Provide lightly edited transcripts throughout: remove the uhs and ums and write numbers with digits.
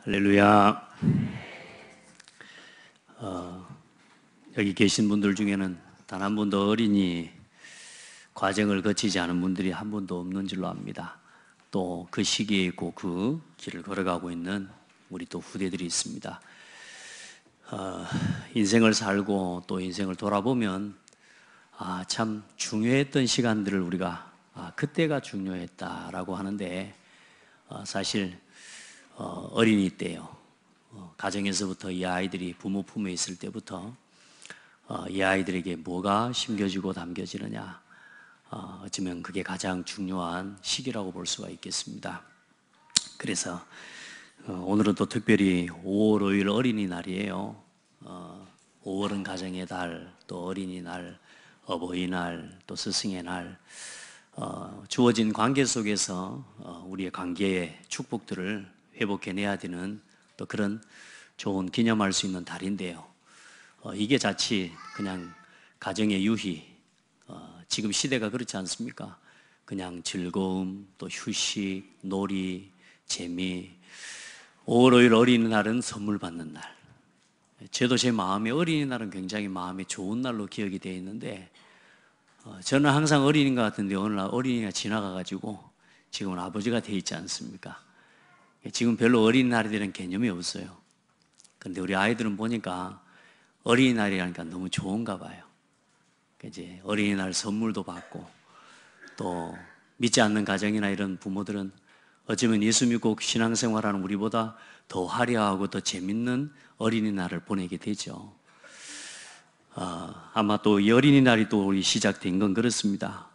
할렐루야. 여기 계신 분들 중에는 단 한 분도 어린이 과정을 거치지 않은 분들이 한 분도 없는 줄로 압니다. 또 그 시기에 있고 그 길을 걸어가고 있는 우리 또 후대들이 있습니다. 인생을 살고 또 인생을 돌아보면 참 중요했던 시간들을 우리가 그때가 중요했다라고 하는데, 사실 어린이 때요, 가정에서부터 이 아이들이 부모 품에 있을 때부터 이 아이들에게 뭐가 심겨지고 담겨지느냐, 어쩌면 그게 가장 중요한 시기라고 볼 수가 있겠습니다. 그래서 오늘은 또 특별히 5월 5일 어린이날이에요. 5월은 가정의 달, 또 어린이날, 어버이날, 또 스승의 날, 주어진 관계 속에서 우리의 관계의 축복들을 회복해내야 되는 또 그런 좋은 기념할 수 있는 달인데요. 이게 자칫 그냥 가정의 유희, 지금 시대가 그렇지 않습니까? 그냥 즐거움, 또 휴식, 놀이, 재미. 5월 5일 어린이날은 선물 받는 날. 저도 제 마음에 어린이날은 굉장히 마음에 좋은 날로 기억이 되어 있는데, 저는 항상 어린이인 것 같은데 어느 날 어린이가 지나가가지고 지금은 아버지가 되어 있지 않습니까? 지금 별로 어린이날에 대한 개념이 없어요. 그런데 우리 아이들은 보니까 어린이날이라니까 너무 좋은가 봐요. 이제 어린이날 선물도 받고, 또 믿지 않는 가정이나 이런 부모들은 어쩌면 예수 믿고 신앙생활하는 우리보다 더 화려하고 더 재밌는 어린이날을 보내게 되죠. 아마 또 이 어린이날이 또 우리 시작된 건 그렇습니다.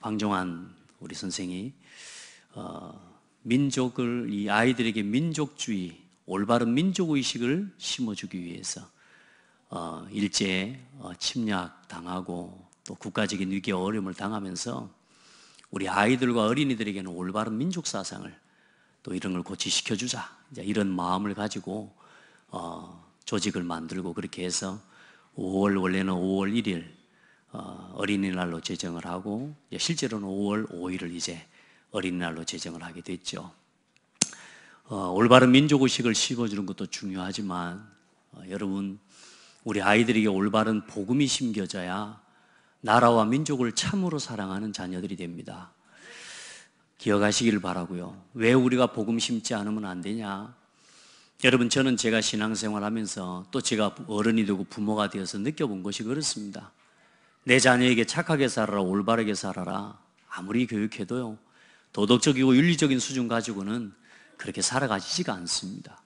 방종환 우리 선생이 민족을, 이 아이들에게 민족주의, 올바른 민족의식을 심어주기 위해서 일제에 침략당하고 또 국가적인 위기와 어려움을 당하면서 우리 아이들과 어린이들에게는 올바른 민족사상을, 또 이런 걸 고취시켜주자, 이런 마음을 가지고 조직을 만들고, 그렇게 해서 원래는 5월 1일 어린이날로 제정을 하고, 실제로는 5월 5일을 이제 어린이날로 제정을 하게 됐죠. 올바른 민족의식을 심어주는 것도 중요하지만, 여러분, 우리 아이들에게 올바른 복음이 심겨져야 나라와 민족을 참으로 사랑하는 자녀들이 됩니다. 기억하시기를 바라고요. 왜 우리가 복음 심지 않으면 안 되냐? 여러분, 저는 제가 신앙생활 하면서 또 제가 어른이 되고 부모가 되어서 느껴본 것이 그렇습니다. 내 자녀에게 착하게 살아라, 올바르게 살아라, 아무리 교육해도요, 도덕적이고 윤리적인 수준 가지고는 그렇게 살아가지가 않습니다.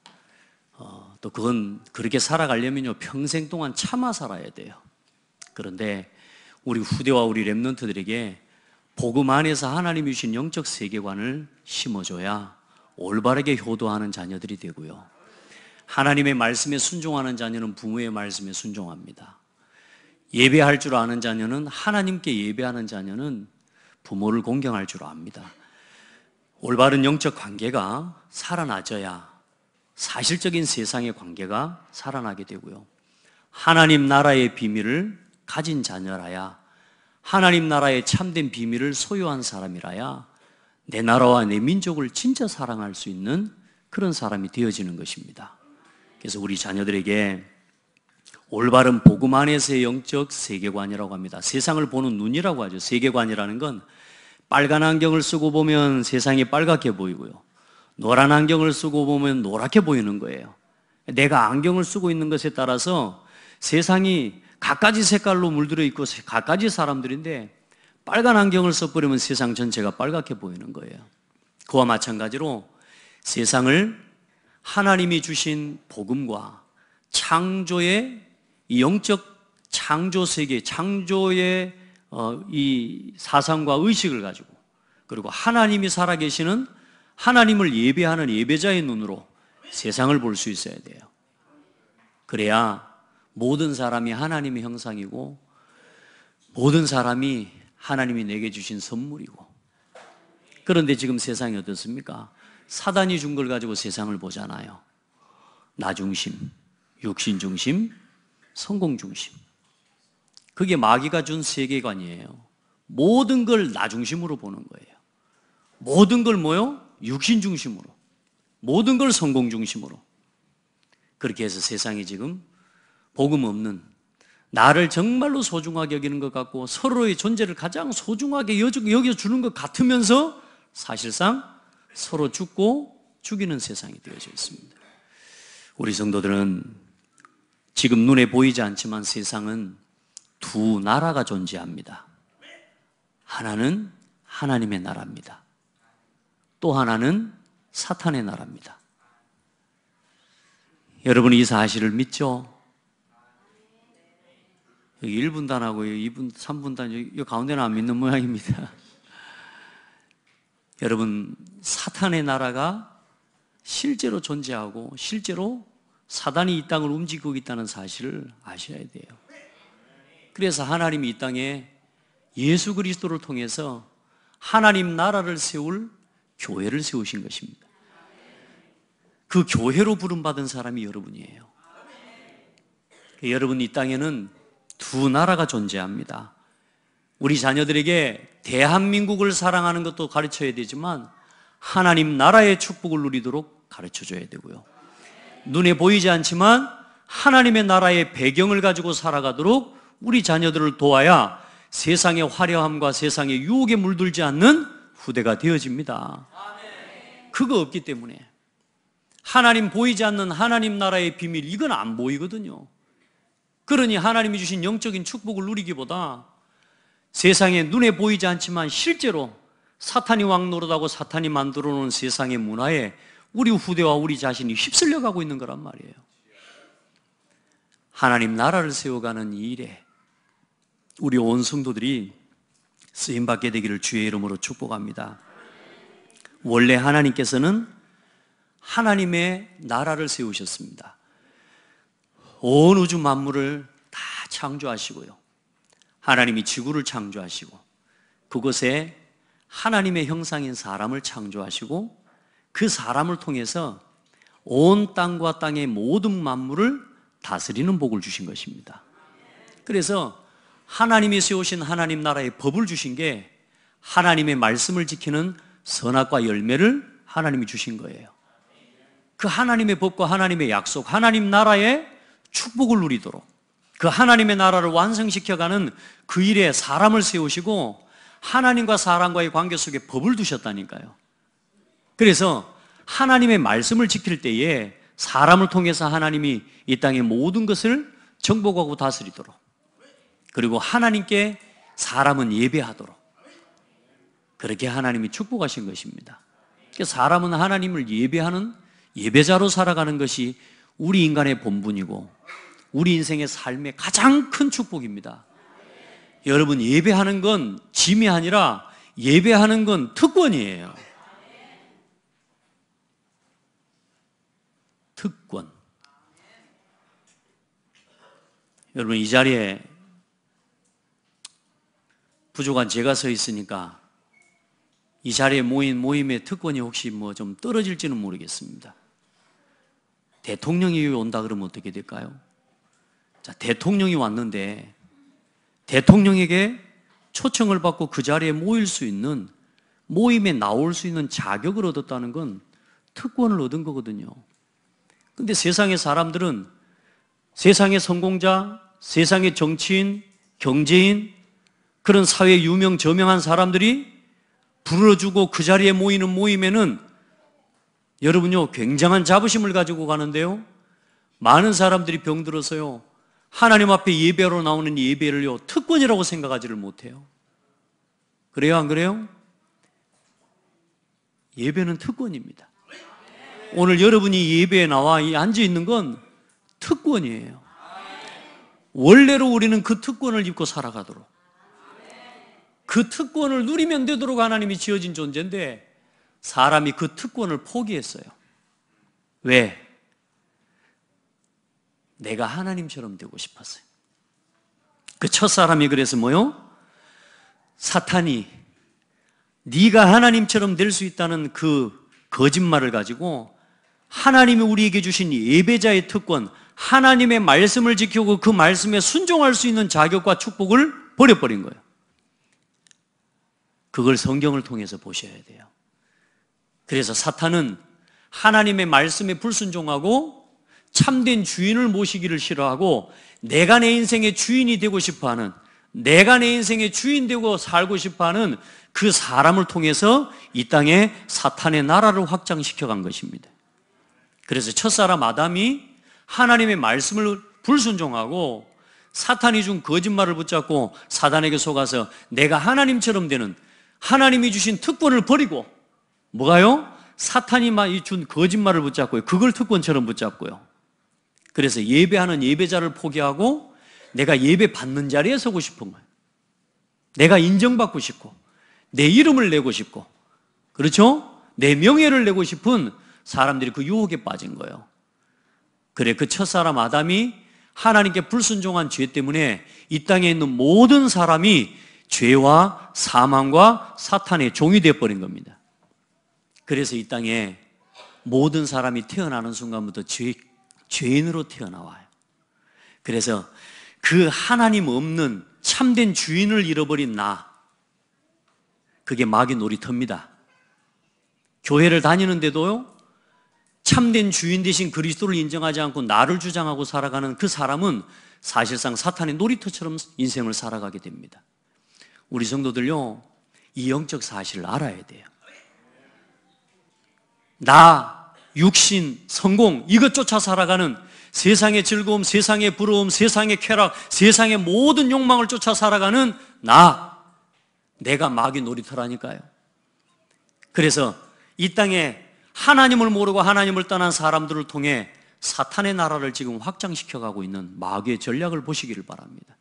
또 그건 그렇게 살아가려면요, 평생 동안 참아 살아야 돼요. 그런데 우리 후대와 우리 렘넌트들에게 복음 안에서 하나님이 주신 영적 세계관을 심어줘야 올바르게 효도하는 자녀들이 되고요, 하나님의 말씀에 순종하는 자녀는 부모의 말씀에 순종합니다. 예배할 줄 아는 자녀는, 하나님께 예배하는 자녀는 부모를 공경할 줄 압니다. 올바른 영적 관계가 살아나져야 사실적인 세상의 관계가 살아나게 되고요, 하나님 나라의 비밀을 가진 자녀라야, 하나님 나라의 참된 비밀을 소유한 사람이라야 내 나라와 내 민족을 진짜 사랑할 수 있는 그런 사람이 되어지는 것입니다. 그래서 우리 자녀들에게 올바른 복음 안에서의 영적 세계관이라고 합니다. 세상을 보는 눈이라고 하죠. 세계관이라는 건 빨간 안경을 쓰고 보면 세상이 빨갛게 보이고요, 노란 안경을 쓰고 보면 노랗게 보이는 거예요. 내가 안경을 쓰고 있는 것에 따라서 세상이 갖가지 색깔로 물들어 있고 갖가지 사람들인데, 빨간 안경을 써버리면 세상 전체가 빨갛게 보이는 거예요. 그와 마찬가지로 세상을 하나님이 주신 복음과 창조의 이 영적 창조 세계, 창조의 이 사상과 의식을 가지고, 그리고 하나님이 살아계시는 하나님을 예배하는 예배자의 눈으로 세상을 볼 수 있어야 돼요. 그래야 모든 사람이 하나님의 형상이고, 모든 사람이 하나님이 내게 주신 선물이고. 그런데 지금 세상이 어떻습니까? 사단이 준 걸 가지고 세상을 보잖아요. 나 중심, 육신 중심, 성공 중심. 그게 마귀가 준 세계관이에요. 모든 걸 나 중심으로 보는 거예요. 모든 걸 뭐요? 육신 중심으로. 모든 걸 성공 중심으로. 그렇게 해서 세상에 지금 복음 없는, 나를 정말로 소중하게 여기는 것 같고 서로의 존재를 가장 소중하게 여겨주는 것 같으면서 사실상 서로 죽고 죽이는 세상이 되어져 있습니다. 우리 성도들은 지금 눈에 보이지 않지만 세상은 두 나라가 존재합니다. 하나는 하나님의 나라입니다. 또 하나는 사탄의 나라입니다. 여러분이 이 사실을 믿죠? 여기 1분단하고 2분, 3분단 여기 가운데는 안 믿는 모양입니다. 여러분, 사탄의 나라가 실제로 존재하고 실제로 사단이 이 땅을 움직이고 있다는 사실을 아셔야 돼요. 그래서 하나님이 이 땅에 예수 그리스도를 통해서 하나님 나라를 세울 교회를 세우신 것입니다. 그 교회로 부름받은 사람이 여러분이에요. 여러분, 이 땅에는 두 나라가 존재합니다. 우리 자녀들에게 대한민국을 사랑하는 것도 가르쳐야 되지만 하나님 나라의 축복을 누리도록 가르쳐줘야 되고요. 눈에 보이지 않지만 하나님의 나라의 배경을 가지고 살아가도록 우리 자녀들을 도와야 세상의 화려함과 세상의 유혹에 물들지 않는 후대가 되어집니다. 그거 없기 때문에 하나님 보이지 않는 하나님 나라의 비밀, 이건 안 보이거든요. 그러니 하나님이 주신 영적인 축복을 누리기보다 세상에 눈에 보이지 않지만 실제로 사탄이 왕노릇하고 사탄이 만들어 놓은 세상의 문화에 우리 후대와 우리 자신이 휩쓸려 가고 있는 거란 말이에요. 하나님 나라를 세워가는 이 일에 우리 온 성도들이 쓰임받게 되기를 주의 이름으로 축복합니다. 원래 하나님께서는 하나님의 나라를 세우셨습니다. 온 우주 만물을 다 창조하시고요. 하나님이 지구를 창조하시고 그곳에 하나님의 형상인 사람을 창조하시고 그 사람을 통해서 온 땅과 땅의 모든 만물을 다스리는 복을 주신 것입니다. 그래서 하나님이 세우신 하나님 나라의 법을 주신 게 하나님의 말씀을 지키는 선악과 열매를 하나님이 주신 거예요. 그 하나님의 법과 하나님의 약속, 하나님 나라의 축복을 누리도록 그 하나님의 나라를 완성시켜가는 그 일에 사람을 세우시고 하나님과 사람과의 관계 속에 법을 두셨다니까요. 그래서 하나님의 말씀을 지킬 때에 사람을 통해서 하나님이 이 땅의 모든 것을 정복하고 다스리도록, 그리고 하나님께 사람은 예배하도록 그렇게 하나님이 축복하신 것입니다. 사람은 하나님을 예배하는 예배자로 살아가는 것이 우리 인간의 본분이고 우리 인생의 삶의 가장 큰 축복입니다. 여러분, 예배하는 건 짐이 아니라 예배하는 건 특권이에요. 특권. 여러분, 이 자리에 부족한 제가 서 있으니까 이 자리에 모인 모임의 특권이 혹시 뭐 좀 떨어질지는 모르겠습니다. 대통령이 온다 그러면 어떻게 될까요? 자, 대통령이 왔는데 대통령에게 초청을 받고 그 자리에 모일 수 있는, 모임에 나올 수 있는 자격을 얻었다는 건 특권을 얻은 거거든요. 근데 세상의 사람들은 세상의 성공자, 세상의 정치인, 경제인, 그런 사회 유명 저명한 사람들이 불러주고 그 자리에 모이는 모임에는 여러분요, 굉장한 자부심을 가지고 가는데요, 많은 사람들이 병들어서요 하나님 앞에 예배로 나오는 예배를요 특권이라고 생각하지를 못해요. 그래요, 안 그래요? 예배는 특권입니다. 오늘 여러분이 예배에 나와 앉아 있는 건 특권이에요. 원래로 우리는 그 특권을 입고 살아가도록, 그 특권을 누리면 되도록 하나님이 지어진 존재인데 사람이 그 특권을 포기했어요. 왜? 내가 하나님처럼 되고 싶었어요. 그 첫사람이 그래서 뭐요? 사탄이 네가 하나님처럼 될 수 있다는 그 거짓말을 가지고 하나님이 우리에게 주신 예배자의 특권, 하나님의 말씀을 지키고 그 말씀에 순종할 수 있는 자격과 축복을 버려버린 거예요. 그걸 성경을 통해서 보셔야 돼요. 그래서 사탄은 하나님의 말씀에 불순종하고 참된 주인을 모시기를 싫어하고 내가 내 인생의 주인이 되고 싶어하는, 내가 내 인생의 주인 되고 살고 싶어하는 그 사람을 통해서 이 땅에 사탄의 나라를 확장시켜 간 것입니다. 그래서 첫사람 아담이 하나님의 말씀을 불순종하고 사탄이 준 거짓말을 붙잡고 사단에게 속아서 내가 하나님처럼 되는, 하나님이 주신 특권을 버리고 뭐가요? 사탄이 준 거짓말을 붙잡고요. 그걸 특권처럼 붙잡고요. 그래서 예배하는 예배자를 포기하고 내가 예배 받는 자리에 서고 싶은 거예요. 내가 인정받고 싶고 내 이름을 내고 싶고, 그렇죠? 내 명예를 내고 싶은 사람들이 그 유혹에 빠진 거예요. 그래, 그 첫사람 아담이 하나님께 불순종한 죄 때문에 이 땅에 있는 모든 사람이 죄와 사망과 사탄의 종이 되어버린 겁니다. 그래서 이 땅에 모든 사람이 태어나는 순간부터 죄인으로 태어나와요. 그래서 그 하나님 없는 참된 주인을 잃어버린 나, 그게 마귀 놀이터입니다. 교회를 다니는데도요, 참된 주인 되신 그리스도를 인정하지 않고 나를 주장하고 살아가는 그 사람은 사실상 사탄의 놀이터처럼 인생을 살아가게 됩니다. 우리 성도들요, 이 영적 사실을 알아야 돼요. 나, 육신, 성공, 이것 쫓아 살아가는, 세상의 즐거움, 세상의 부러움, 세상의 쾌락, 세상의 모든 욕망을 쫓아 살아가는 내가 마귀 놀이터라니까요. 그래서 이 땅에 하나님을 모르고 하나님을 떠난 사람들을 통해 사탄의 나라를 지금 확장시켜 가고 있는 마귀의 전략을 보시기를 바랍니다.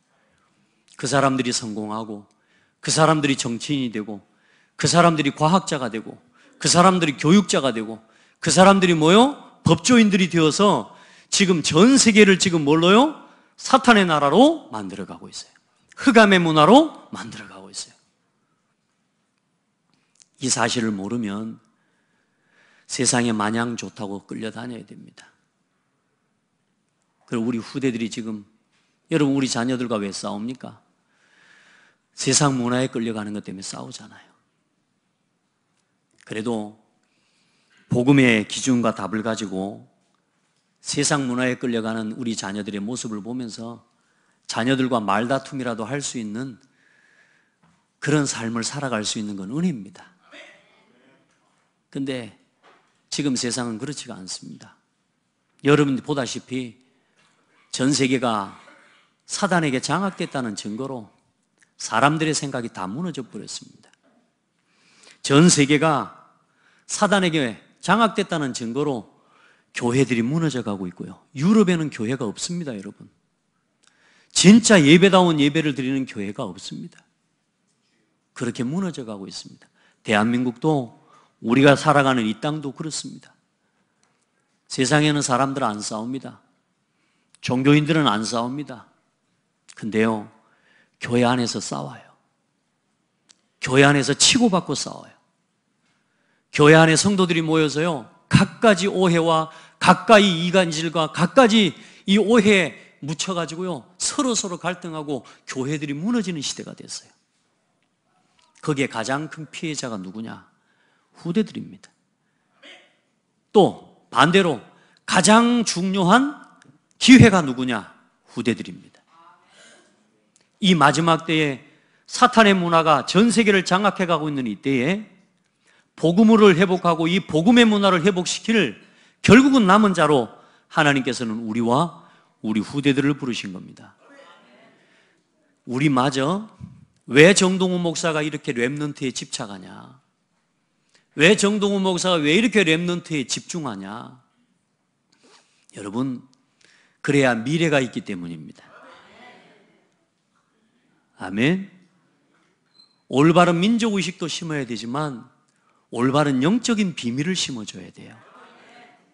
그 사람들이 성공하고, 그 사람들이 정치인이 되고, 그 사람들이 과학자가 되고, 그 사람들이 교육자가 되고, 그 사람들이 법조인들이 되어서 지금 전 세계를 지금 뭘로요? 사탄의 나라로 만들어가고 있어요. 흑암의 문화로 만들어가고 있어요. 이 사실을 모르면 세상에 마냥 좋다고 끌려다녀야 됩니다. 그리고 우리 후대들이 지금, 여러분 우리 자녀들과 왜 싸웁니까? 세상 문화에 끌려가는 것 때문에 싸우잖아요. 그래도 복음의 기준과 답을 가지고 세상 문화에 끌려가는 우리 자녀들의 모습을 보면서 자녀들과 말다툼이라도 할 수 있는 그런 삶을 살아갈 수 있는 건 은혜입니다. 근데 지금 세상은 그렇지가 않습니다. 여러분이 보다시피 전 세계가 사단에게 장악됐다는 증거로 사람들의 생각이 다 무너져 버렸습니다. 전 세계가 사단에게 장악됐다는 증거로 교회들이 무너져 가고 있고요. 유럽에는 교회가 없습니다, 여러분. 진짜 예배다운 예배를 드리는 교회가 없습니다. 그렇게 무너져 가고 있습니다. 대한민국도 우리가 살아가는 이 땅도 그렇습니다. 세상에는 사람들은 안 싸웁니다. 종교인들은 안 싸웁니다. 근데요, 교회 안에서 싸워요. 교회 안에서 치고받고 싸워요. 교회 안에 성도들이 모여서요, 갖가지 오해와 갖가지 이간질과 갖가지 이 오해에 묻혀가지고요, 서로 갈등하고 교회들이 무너지는 시대가 됐어요. 거기에 가장 큰 피해자가 누구냐? 후대들입니다. 또 반대로 가장 중요한 기회가 누구냐? 후대들입니다. 이 마지막 때에 사탄의 문화가 전 세계를 장악해가고 있는 이 때에 복음을 회복하고 이 복음의 문화를 회복시킬 결국은 남은 자로 하나님께서는 우리와 우리 후대들을 부르신 겁니다. 우리마저 왜 정동훈 목사가 이렇게 렘넌트에 집착하냐? 왜 정동훈 목사가 왜 이렇게 렘넌트에 집중하냐? 여러분, 그래야 미래가 있기 때문입니다. 아멘. 올바른 민족의식도 심어야 되지만 올바른 영적인 비밀을 심어줘야 돼요.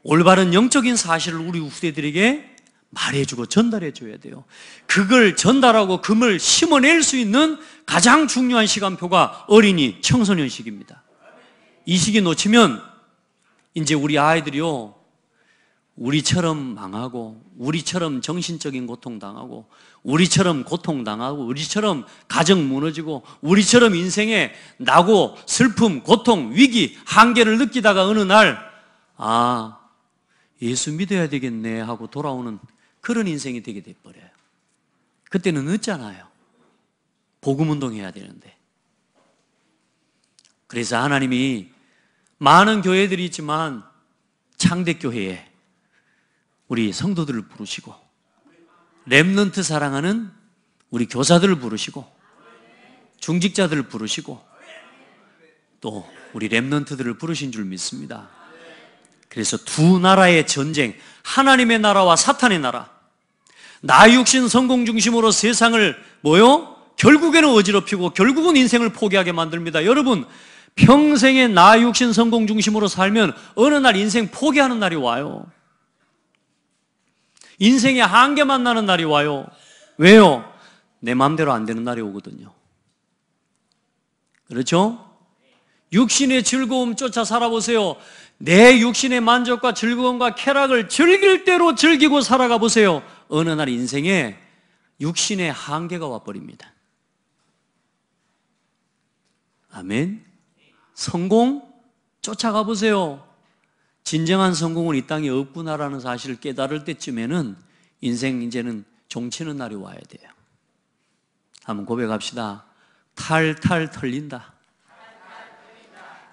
올바른 영적인 사실을 우리 후대들에게 말해주고 전달해줘야 돼요. 그걸 전달하고 금을 심어낼 수 있는 가장 중요한 시간표가 어린이, 청소년 시기입니다. 이 시기 놓치면 이제 우리 아이들이요, 우리처럼 망하고, 우리처럼 정신적인 고통당하고, 우리처럼 고통당하고, 우리처럼 가정 무너지고, 우리처럼 인생에 나고 슬픔, 고통, 위기, 한계를 느끼다가 어느 날 아, 예수 믿어야 되겠네 하고 돌아오는 그런 인생이 되게 돼버려요. 그때는 늦잖아요. 복음운동 해야 되는데. 그래서 하나님이 많은 교회들이 있지만 창대교회에 우리 성도들을 부르시고 렘넌트 사랑하는 우리 교사들을 부르시고 중직자들을 부르시고 또 우리 렘넌트들을 부르신 줄 믿습니다. 그래서 두 나라의 전쟁, 하나님의 나라와 사탄의 나라, 나 육신 성공 중심으로 세상을 결국에는 어지럽히고 결국은 인생을 포기하게 만듭니다. 여러분, 평생에 나 육신 성공 중심으로 살면 어느 날 인생 포기하는 날이 와요. 인생의 한계만 나는 날이 와요. 왜요? 내 마음대로 안 되는 날이 오거든요. 그렇죠? 육신의 즐거움 쫓아 살아보세요. 내 육신의 만족과 즐거움과 쾌락을 즐길 대로 즐기고 살아가 보세요. 어느 날 인생에 육신의 한계가 와버립니다. 아멘. 성공 쫓아가 보세요. 진정한 성공은 이 땅에 없구나라는 사실을 깨달을 때쯤에는 인생 이제는 종치는 날이 와야 돼요. 한번 고백합시다. 탈탈 털린다.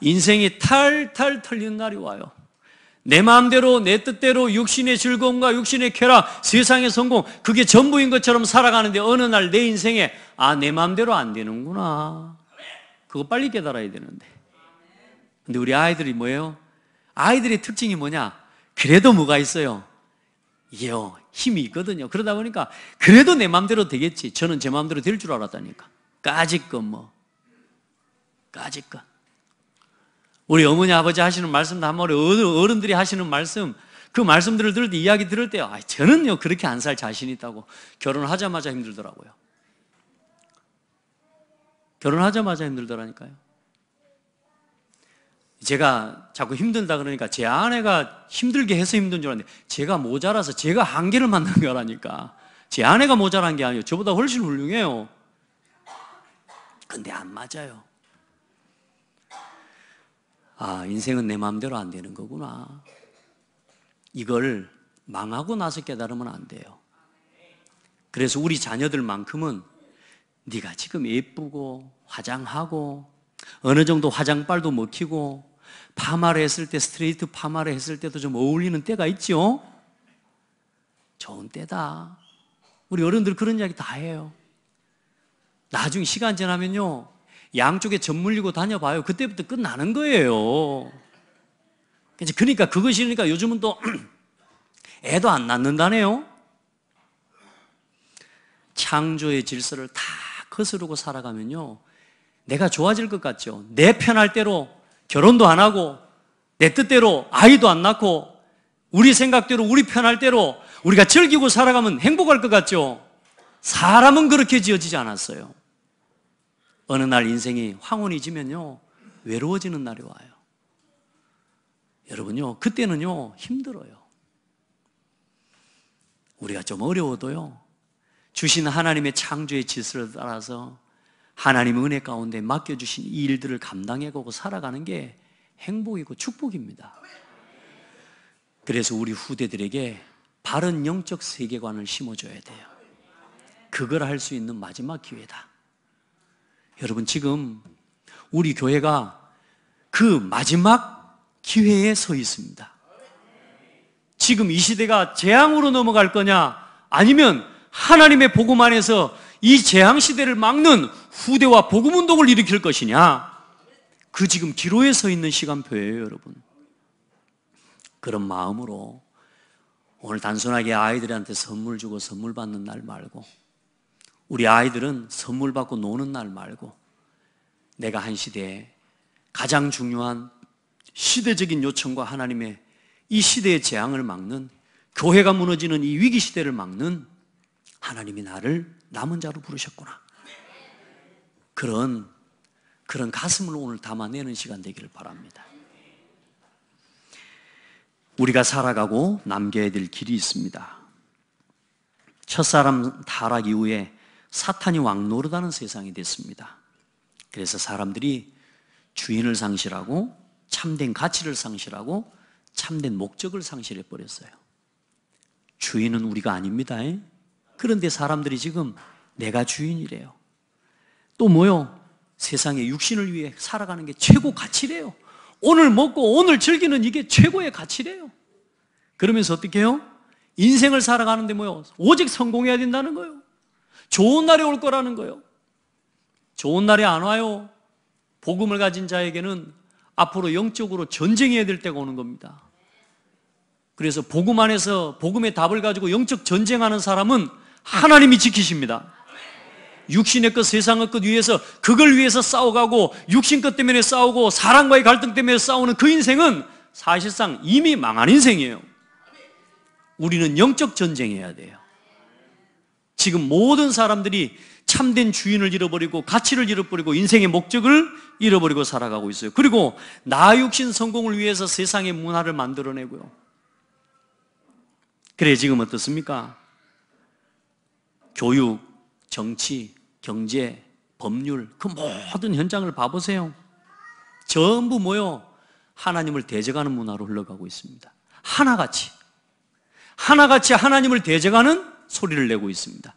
인생이 탈탈 털리는 날이 와요. 내 마음대로 내 뜻대로 육신의 즐거움과 육신의 쾌락, 세상의 성공, 그게 전부인 것처럼 살아가는데 어느 날 내 인생에 내 마음대로 안 되는구나. 그거 빨리 깨달아야 되는데. 근데 우리 아이들이 뭐예요? 아이들의 특징이 뭐냐? 그래도 뭐가 있어요? 이게요, 힘이 있거든요. 그러다 보니까 그래도 내 마음대로 되겠지. 저는 제 마음대로 될 줄 알았다니까. 까짓것 까짓것. 우리 어머니 아버지 하시는 말씀도 한 말에 어른들이 하시는 말씀, 그 말씀들을 들을 때, 이야기 들을 때 저는요 그렇게 안 살 자신이 있다고. 결혼하자마자 힘들더라고요. 결혼하자마자 힘들더라니까요. 제가 자꾸 힘들다 그러니까 제 아내가 힘들게 해서 힘든 줄 알았는데 제가 모자라서 제가 한계를 만난 거라니까. 제 아내가 모자란 게 아니에요. 저보다 훨씬 훌륭해요. 근데 안 맞아요. 인생은 내 마음대로 안 되는 거구나. 이걸 망하고 나서 깨달으면 안 돼요. 그래서 우리 자녀들만큼은 네가 지금 예쁘고 화장하고 어느 정도 화장빨도 먹히고 파마를 했을 때 스트레이트 파마를 했을 때도 좀 어울리는 때가 있죠. 좋은 때다. 우리 어른들 그런 이야기 다 해요. 나중에 시간 지나면요 양쪽에 젖 물리고 다녀봐요. 그때부터 끝나는 거예요. 그러니까 그거 싫으니까 요즘은 또 애도 안 낳는다네요. 창조의 질서를 다 거스르고 살아가면요 내가 좋아질 것 같죠. 내 편할 대로 결혼도 안 하고 내 뜻대로 아이도 안 낳고 우리 생각대로 우리 편할 대로 우리가 즐기고 살아가면 행복할 것 같죠. 사람은 그렇게 지어지지 않았어요. 어느 날 인생이 황혼해지면요 외로워지는 날이 와요. 여러분요 그때는요 힘들어요. 우리가 좀 어려워도요 주신 하나님의 창조의 질서를 따라서 하나님의 은혜 가운데 맡겨주신 이 일들을 감당해가고 살아가는 게 행복이고 축복입니다. 그래서 우리 후대들에게 바른 영적 세계관을 심어줘야 돼요. 그걸 할 수 있는 마지막 기회다. 여러분 지금 우리 교회가 그 마지막 기회에 서 있습니다. 지금 이 시대가 재앙으로 넘어갈 거냐 아니면 하나님의 복음 안에서 이 재앙 시대를 막는 후대와 복음 운동을 일으킬 것이냐, 그 지금 기로에 서 있는 시간표예요. 여러분 그런 마음으로 오늘 단순하게 아이들한테 선물 주고 선물 받는 날 말고 우리 아이들은 선물 받고 노는 날 말고 내가 한 시대에 가장 중요한 시대적인 요청과 하나님의 이 시대의 재앙을 막는, 교회가 무너지는 이 위기 시대를 막는 하나님이 나를 남은 자로 부르셨구나, 그런 가슴을 오늘 담아내는 시간 되기를 바랍니다. 우리가 살아가고 남겨야 될 길이 있습니다. 첫사람 타락 이후에 사탄이 왕노릇하는 세상이 됐습니다. 그래서 사람들이 주인을 상실하고 참된 가치를 상실하고 참된 목적을 상실해 버렸어요. 주인은 우리가 아닙니다. 그런데 사람들이 지금 내가 주인이래요. 또 뭐요? 세상에 육신을 위해 살아가는 게 최고 가치래요. 오늘 먹고 오늘 즐기는 이게 최고의 가치래요. 그러면서 어떻게 해요? 인생을 살아가는데 뭐요? 오직 성공해야 된다는 거예요. 좋은 날이 올 거라는 거예요. 좋은 날이 안 와요. 복음을 가진 자에게는 앞으로 영적으로 전쟁해야 될 때가 오는 겁니다. 그래서 복음 안에서 복음의 답을 가지고 영적 전쟁하는 사람은 하나님이 지키십니다. 육신의 것, 세상의 것 위해서 그걸 위해서 싸워가고 육신 것 때문에 싸우고 사랑과의 갈등 때문에 싸우는 그 인생은 사실상 이미 망한 인생이에요. 우리는 영적 전쟁해야 돼요. 지금 모든 사람들이 참된 주인을 잃어버리고 가치를 잃어버리고 인생의 목적을 잃어버리고 살아가고 있어요. 그리고 나 육신 성공을 위해서 세상의 문화를 만들어내고요. 그래 지금 어떻습니까? 교육, 정치, 경제, 법률 그 모든 현장을 봐보세요. 전부 뭐요? 하나님을 대적하는 문화로 흘러가고 있습니다. 하나같이 하나님을 대적하는 소리를 내고 있습니다.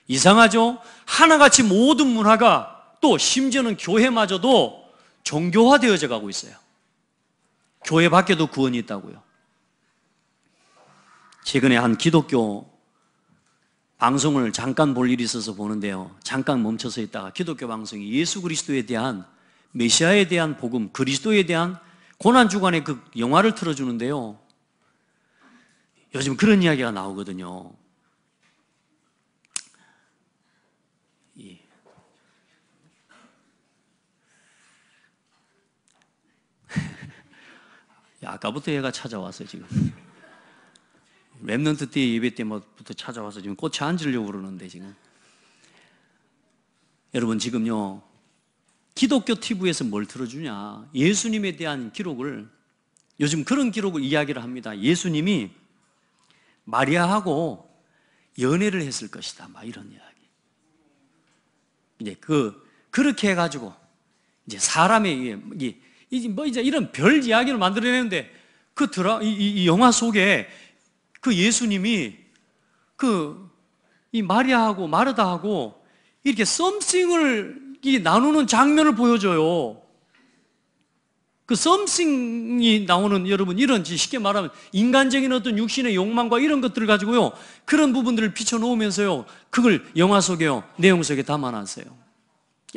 이상하죠? 하나같이 모든 문화가 또 심지어는 교회마저도 종교화되어져 가고 있어요. 교회 밖에도 구원이 있다고요. 최근에 한 기독교 방송을 잠깐 볼 일이 있어서 보는데요. 잠깐 멈춰서 있다가 기독교 방송이 예수 그리스도에 대한 메시아에 대한 복음, 그리스도에 대한 고난주간의 그 영화를 틀어주는데요. 요즘 그런 이야기가 나오거든요. 아까부터 얘가 찾아왔어요, 지금. 랩넌트 때 예배 때부터 찾아와서 지금 꽃에 앉으려고 그러는데 지금. 여러분 지금요 기독교 TV에서 뭘 틀어주냐? 예수님에 대한 기록을 요즘 그런 기록을 이야기를 합니다. 예수님이 마리아하고 연애를 했을 것이다. 막 이런 이야기. 이제 그렇게 해가지고 이제 사람의 이제 이런 별 이야기를 만들어내는데 이 영화 속에 그 예수님이 이 마리아하고 마르다하고 이렇게 썸씽을 나누는 장면을 보여줘요. 그 썸씽이 나오는 여러분 이런 쉽게 말하면 인간적인 어떤 육신의 욕망과 이런 것들을 가지고요 그런 부분들을 비춰놓으면서요 그걸 영화 속에요 내용 속에 담아놨어요.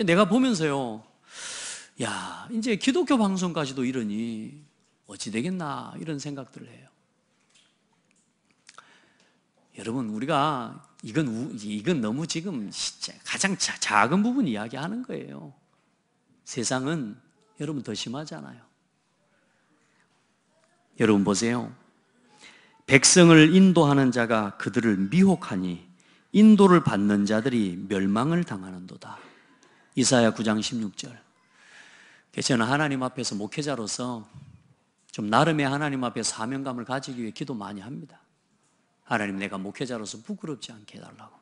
내가 보면서요 야 이제 기독교 방송까지도 이러니 어찌 되겠나 이런 생각들을 해요. 여러분 우리가 이건 너무 지금 진짜 가장 작은 부분 이야기하는 거예요. 세상은 여러분 더 심하잖아요. 여러분 보세요. 백성을 인도하는 자가 그들을 미혹하니 인도를 받는 자들이 멸망을 당하는도다. 이사야 9장 16절. 저는 하나님 앞에서 목회자로서 좀 나름의 하나님 앞에 사명감을 가지기 위해 기도 많이 합니다. 하나님 내가 목회자로서 부끄럽지 않게 해달라고.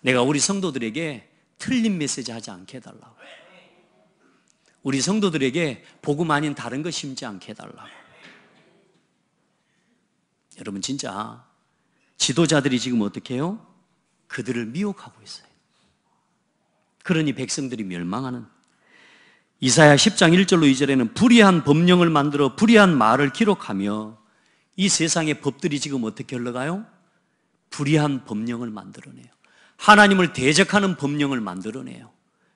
내가 우리 성도들에게 틀린 메시지 하지 않게 해달라고. 우리 성도들에게 복음 아닌 다른 거 심지 않게 해달라고. 여러분 진짜 지도자들이 지금 어떻게 해요? 그들을 미혹하고 있어요. 그러니 백성들이 멸망하는. 이사야 10장 1절로 2절에는 불의한 법령을 만들어 불의한 말을 기록하며 이 세상의 법들이 지금 어떻게 흘러가요? 불의한 법령을 만들어내요. 하나님을 대적하는 법령을 만들어내요.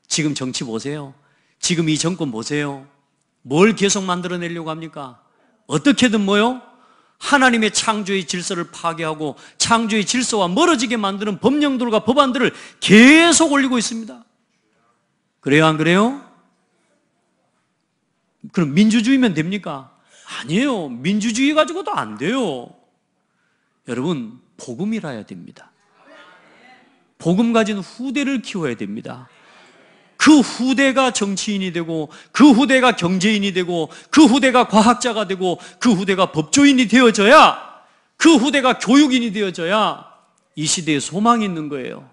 지금 정치 보세요. 지금 이 정권 보세요. 뭘 계속 만들어내려고 합니까? 어떻게든 뭐요? 하나님의 창조의 질서를 파괴하고 창조의 질서와 멀어지게 만드는 법령들과 법안들을 계속 올리고 있습니다. 그래요, 안 그래요? 그럼 민주주의면 됩니까? 아니에요. 민주주의 가지고도 안 돼요. 여러분, 복음이라야 됩니다. 복음 가진 후대를 키워야 됩니다. 그 후대가 정치인이 되고 그 후대가 경제인이 되고 그 후대가 과학자가 되고 그 후대가 법조인이 되어져야 그 후대가 교육인이 되어져야 이 시대에 소망이 있는 거예요.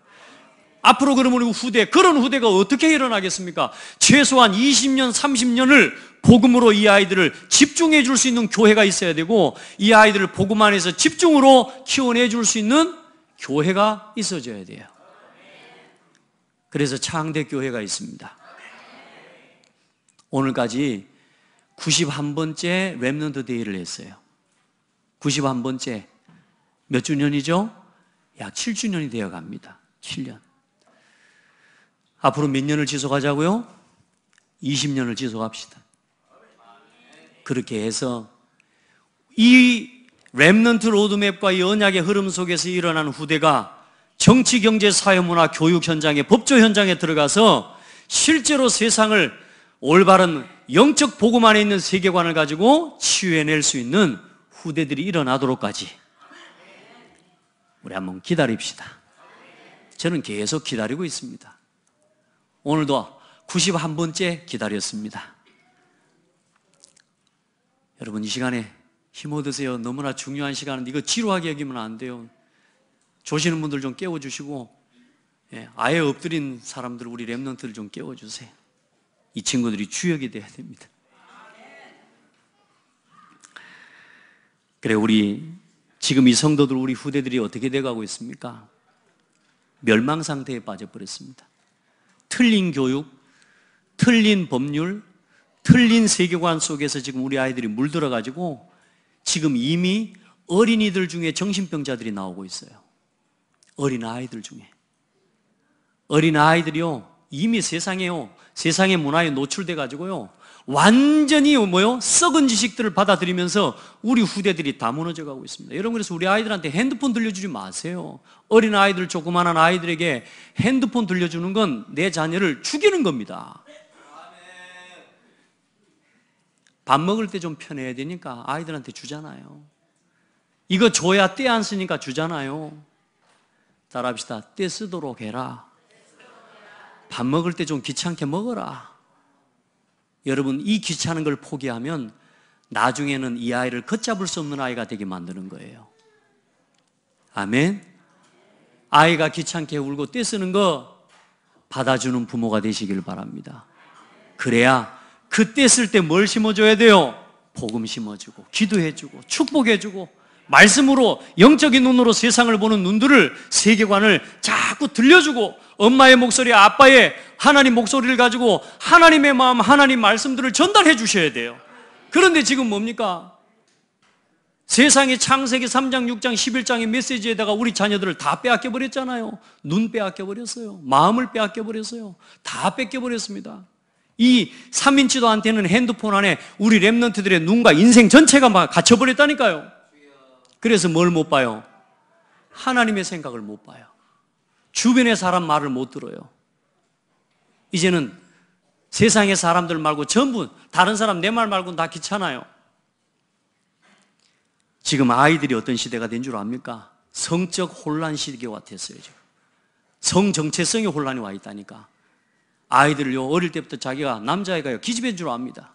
앞으로 그러면 우리 그런 후대가 어떻게 일어나겠습니까? 최소한 20년, 30년을 복음으로 이 아이들을 집중해 줄 수 있는 교회가 있어야 되고, 이 아이들을 복음 안에서 집중으로 키워내 줄 수 있는 교회가 있어줘야 돼요. 그래서 창대교회가 있습니다. 오늘까지 91번째 렘넌트 데이를 했어요. 91번째. 몇 주년이죠? 약 7주년이 되어 갑니다. 7년. 앞으로 몇 년을 지속하자고요? 20년을 지속합시다. 그렇게 해서 이 렘넌트 로드맵과 이 언약의 흐름 속에서 일어나는 후대가 정치, 경제, 사회, 문화, 교육 현장에, 법조 현장에 들어가서 실제로 세상을 올바른 영적 복음 안에 있는 세계관을 가지고 치유해낼 수 있는 후대들이 일어나도록까지 우리 한번 기다립시다. 저는 계속 기다리고 있습니다. 오늘도 91번째 기다렸습니다. 여러분, 이 시간에 힘 얻으세요. 너무나 중요한 시간인데 이거 지루하게 여기면 안 돼요. 조시는 분들 좀 깨워주시고, 아예 엎드린 사람들, 우리 렘넌트들 좀 깨워주세요. 이 친구들이 주역이 돼야 됩니다. 그래, 우리 지금 이 성도들, 우리 후대들이 어떻게 돼가고 있습니까? 멸망 상태에 빠져버렸습니다. 틀린 교육, 틀린 법률, 틀린 세계관 속에서 지금 우리 아이들이 물들어가지고 지금 이미 어린이들 중에 정신병자들이 나오고 있어요. 어린아이들 중에. 어린아이들이요, 이미 세상의 문화에 노출돼가지고요, 완전히 썩은 지식들을 받아들이면서 우리 후대들이 다 무너져 가고 있습니다. 여러분, 그래서 우리 아이들한테 핸드폰 들려주지 마세요. 어린아이들, 조그만한 아이들에게 핸드폰 들려주는 건 내 자녀를 죽이는 겁니다. 밥 먹을 때 좀 편해야 되니까 아이들한테 주잖아요. 이거 줘야 때 안 쓰니까 주잖아요. 따라합시다. 때 쓰도록 해라. 밥 먹을 때 좀 귀찮게 먹어라. 여러분, 이 귀찮은 걸 포기하면 나중에는 이 아이를 걷잡을 수 없는 아이가 되게 만드는 거예요. 아멘. 아이가 귀찮게 울고 때 쓰는 거 받아주는 부모가 되시길 바랍니다. 그래야 그때 쓸 때 뭘 심어줘야 돼요? 복음 심어주고, 기도해주고, 축복해주고, 말씀으로, 영적인 눈으로 세상을 보는 눈들을, 세계관을 자꾸 들려주고, 엄마의 목소리, 아빠의 하나님 목소리를 가지고 하나님의 마음, 하나님 말씀들을 전달해 주셔야 돼요. 그런데 지금 뭡니까? 세상의 창세기 3장, 6장, 11장의 메시지에다가 우리 자녀들을 다 빼앗겨 버렸잖아요. 눈 빼앗겨 버렸어요. 마음을 빼앗겨 버렸어요. 다 뺏겨 버렸습니다. 이 3인치도 안 되는 핸드폰 안에 우리 렘넌트들의 눈과 인생 전체가 막 갇혀버렸다니까요. 그래서 뭘 못 봐요? 하나님의 생각을 못 봐요. 주변의 사람 말을 못 들어요. 이제는 세상의 사람들 말고 전부 다른 사람 내 말 말고는 다 귀찮아요. 지금 아이들이 어떤 시대가 된 줄 압니까? 성적 혼란 시대가 왔댔어요. 지금 성 정체성의 혼란이 와 있다니까. 아이들을요, 어릴 때부터 자기가 남자애가요, 기집애인 줄 압니다.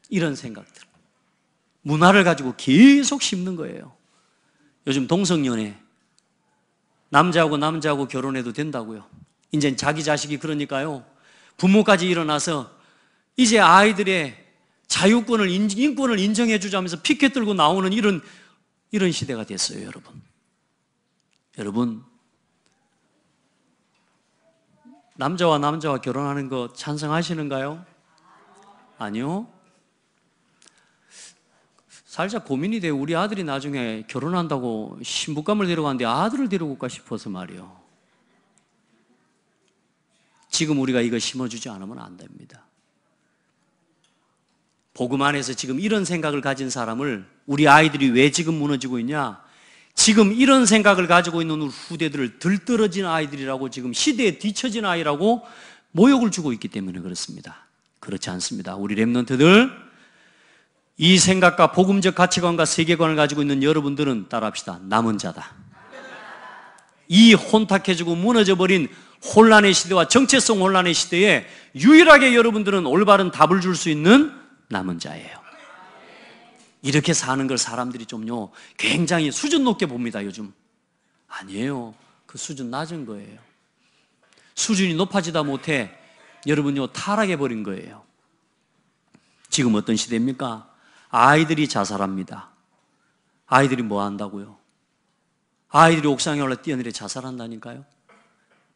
이런 생각들, 문화를 가지고 계속 심는 거예요. 요즘 동성연애, 남자하고 결혼해도 된다고요. 이제 자기 자식이 그러니까요, 부모까지 일어나서 이제 아이들의 자유권을, 인권을 인정해 주자면서 피켓 들고 나오는 이런 시대가 됐어요. 여러분, 남자와 결혼하는 거 찬성하시는가요? 아니요. 살짝 고민이 돼요. 우리 아들이 나중에 결혼한다고 신부감을 데려가는데 아들을 데리고 올까 싶어서 말이요. 지금 우리가 이거 심어주지 않으면 안 됩니다. 복음 안에서 지금 이런 생각을 가진 사람을, 우리 아이들이 왜 지금 무너지고 있냐? 지금 이런 생각을 가지고 있는 후대들을 들떨어진 아이들이라고, 지금 시대에 뒤처진 아이라고 모욕을 주고 있기 때문에 그렇습니다. 그렇지 않습니다. 우리 렘넌트들, 이 생각과 복음적 가치관과 세계관을 가지고 있는 여러분들은 따라합시다. 남은 자다. 이 혼탁해지고 무너져버린 혼란의 시대와 정체성 혼란의 시대에 유일하게 여러분들은 올바른 답을 줄 수 있는 남은 자예요. 이렇게 사는 걸 사람들이 좀요, 굉장히 수준 높게 봅니다, 요즘. 아니에요. 그 수준 낮은 거예요. 수준이 높아지다 못해 여러분요, 타락해버린 거예요. 지금 어떤 시대입니까? 아이들이 자살합니다. 아이들이 뭐 한다고요? 아이들이 옥상에 올라 뛰어내려 자살한다니까요.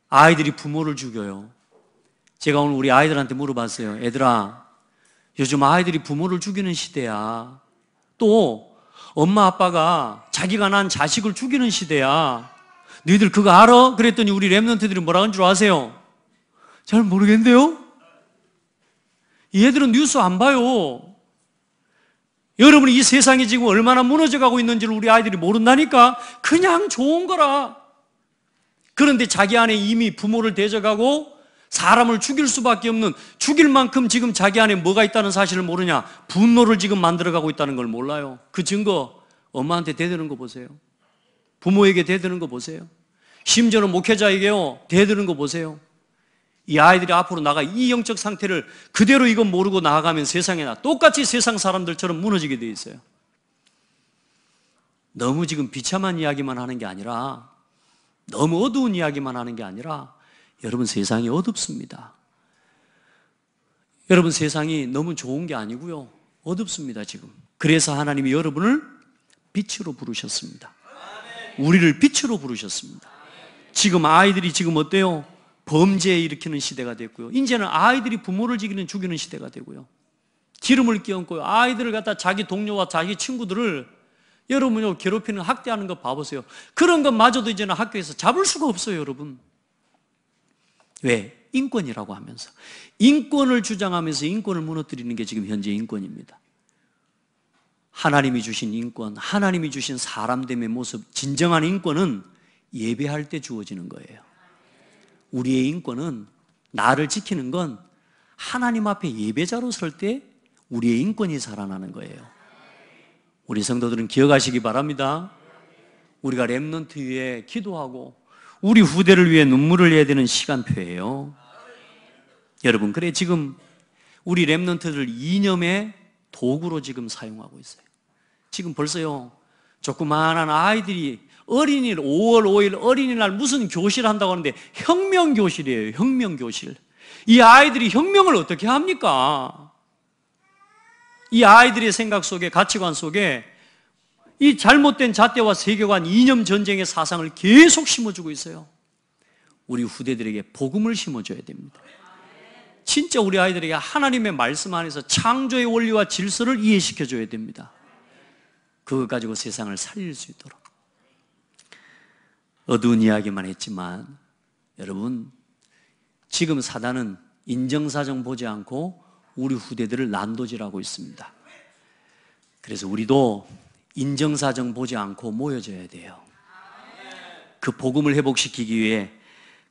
아이들이 부모를 죽여요. 제가 오늘 우리 아이들한테 물어봤어요. 얘들아, 요즘 아이들이 부모를 죽이는 시대야. 또 엄마 아빠가 자기가 난 자식을 죽이는 시대야. 너희들 그거 알아? 그랬더니 우리 랩런트들이 뭐라 하는 줄 아세요? 잘 모르겠는데요? 얘들은 뉴스 안 봐요. 여러분이 이 세상이 지금 얼마나 무너져가고 있는지를 우리 아이들이 모른다니까. 그냥 좋은 거라. 그런데 자기 안에 이미 부모를 대적하고 사람을 죽일 수밖에 없는, 죽일 만큼 지금 자기 안에 뭐가 있다는 사실을 모르냐? 분노를 지금 만들어가고 있다는 걸 몰라요. 그 증거 엄마한테 대드는 거 보세요. 부모에게 대드는 거 보세요. 심지어는 목회자에게요 대드는 거 보세요. 이 아이들이 앞으로 나가 이 영적 상태를 그대로 이건 모르고 나아가면 세상에 똑같이 세상 사람들처럼 무너지게 돼 있어요. 너무 지금 비참한 이야기만 하는 게 아니라, 너무 어두운 이야기만 하는 게 아니라, 여러분 세상이 어둡습니다. 여러분 세상이 너무 좋은 게 아니고요, 어둡습니다 지금. 그래서 하나님이 여러분을 빛으로 부르셨습니다. 우리를 빛으로 부르셨습니다. 지금 아이들이 지금 어때요? 범죄 일으키는 시대가 됐고요. 이제는 아이들이 부모를 죽이는 시대가 되고요. 기름을 끼얹고요. 아이들을 갖다 자기 동료와 자기 친구들을 여러분요 괴롭히는, 학대하는 거 봐보세요. 그런 것마저도 이제는 학교에서 잡을 수가 없어요, 여러분. 왜? 인권이라고 하면서. 인권을 주장하면서 인권을 무너뜨리는 게 지금 현재 인권입니다. 하나님이 주신 인권, 하나님이 주신 사람됨의 모습, 진정한 인권은 예배할 때 주어지는 거예요. 우리의 인권은, 나를 지키는 건 하나님 앞에 예배자로 설 때 우리의 인권이 살아나는 거예요. 우리 성도들은 기억하시기 바랍니다. 우리가 렘넌트 위해 기도하고 우리 후대를 위해 눈물을 흘려야 되는 시간표예요. 여러분, 그래 지금 우리 렘넌트들 이념의 도구로 지금 사용하고 있어요. 지금 벌써요 조그마한 아이들이 어린이날, 5월 5일 어린이날 무슨 교실 한다고 하는데 혁명교실이에요. 혁명교실. 이 아이들이 혁명을 어떻게 합니까? 이 아이들의 생각 속에, 가치관 속에 이 잘못된 잣대와 세계관, 이념 전쟁의 사상을 계속 심어주고 있어요. 우리 후대들에게 복음을 심어줘야 됩니다. 진짜 우리 아이들에게 하나님의 말씀 안에서 창조의 원리와 질서를 이해시켜줘야 됩니다. 그거 가지고 세상을 살릴 수 있도록. 어두운 이야기만 했지만 여러분, 지금 사단은 인정사정 보지 않고 우리 후대들을 난도질하고 있습니다. 그래서 우리도 인정사정 보지 않고 모여져야 돼요. 그 복음을 회복시키기 위해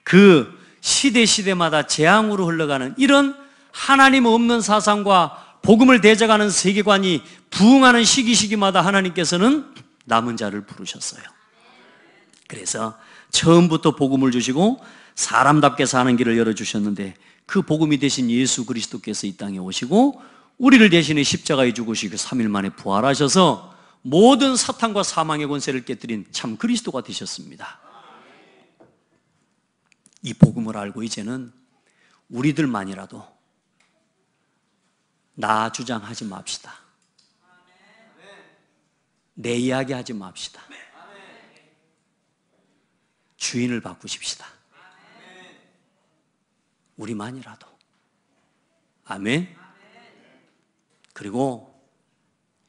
그 시대마다 재앙으로 흘러가는 이런 하나님 없는 사상과 복음을 대적하는 세계관이 부흥하는 시기마다 하나님께서는 남은 자를 부르셨어요. 그래서 처음부터 복음을 주시고 사람답게 사는 길을 열어주셨는데, 그 복음이 되신 예수 그리스도께서 이 땅에 오시고 우리를 대신해 십자가에 죽으시고 3일 만에 부활하셔서 모든 사탄과 사망의 권세를 깨뜨린 참 그리스도가 되셨습니다. 이 복음을 알고 이제는 우리들만이라도 나 주장하지 맙시다. 내 이야기 하지 맙시다. 주인을 바꾸십시다. 우리만이라도. 아멘. 그리고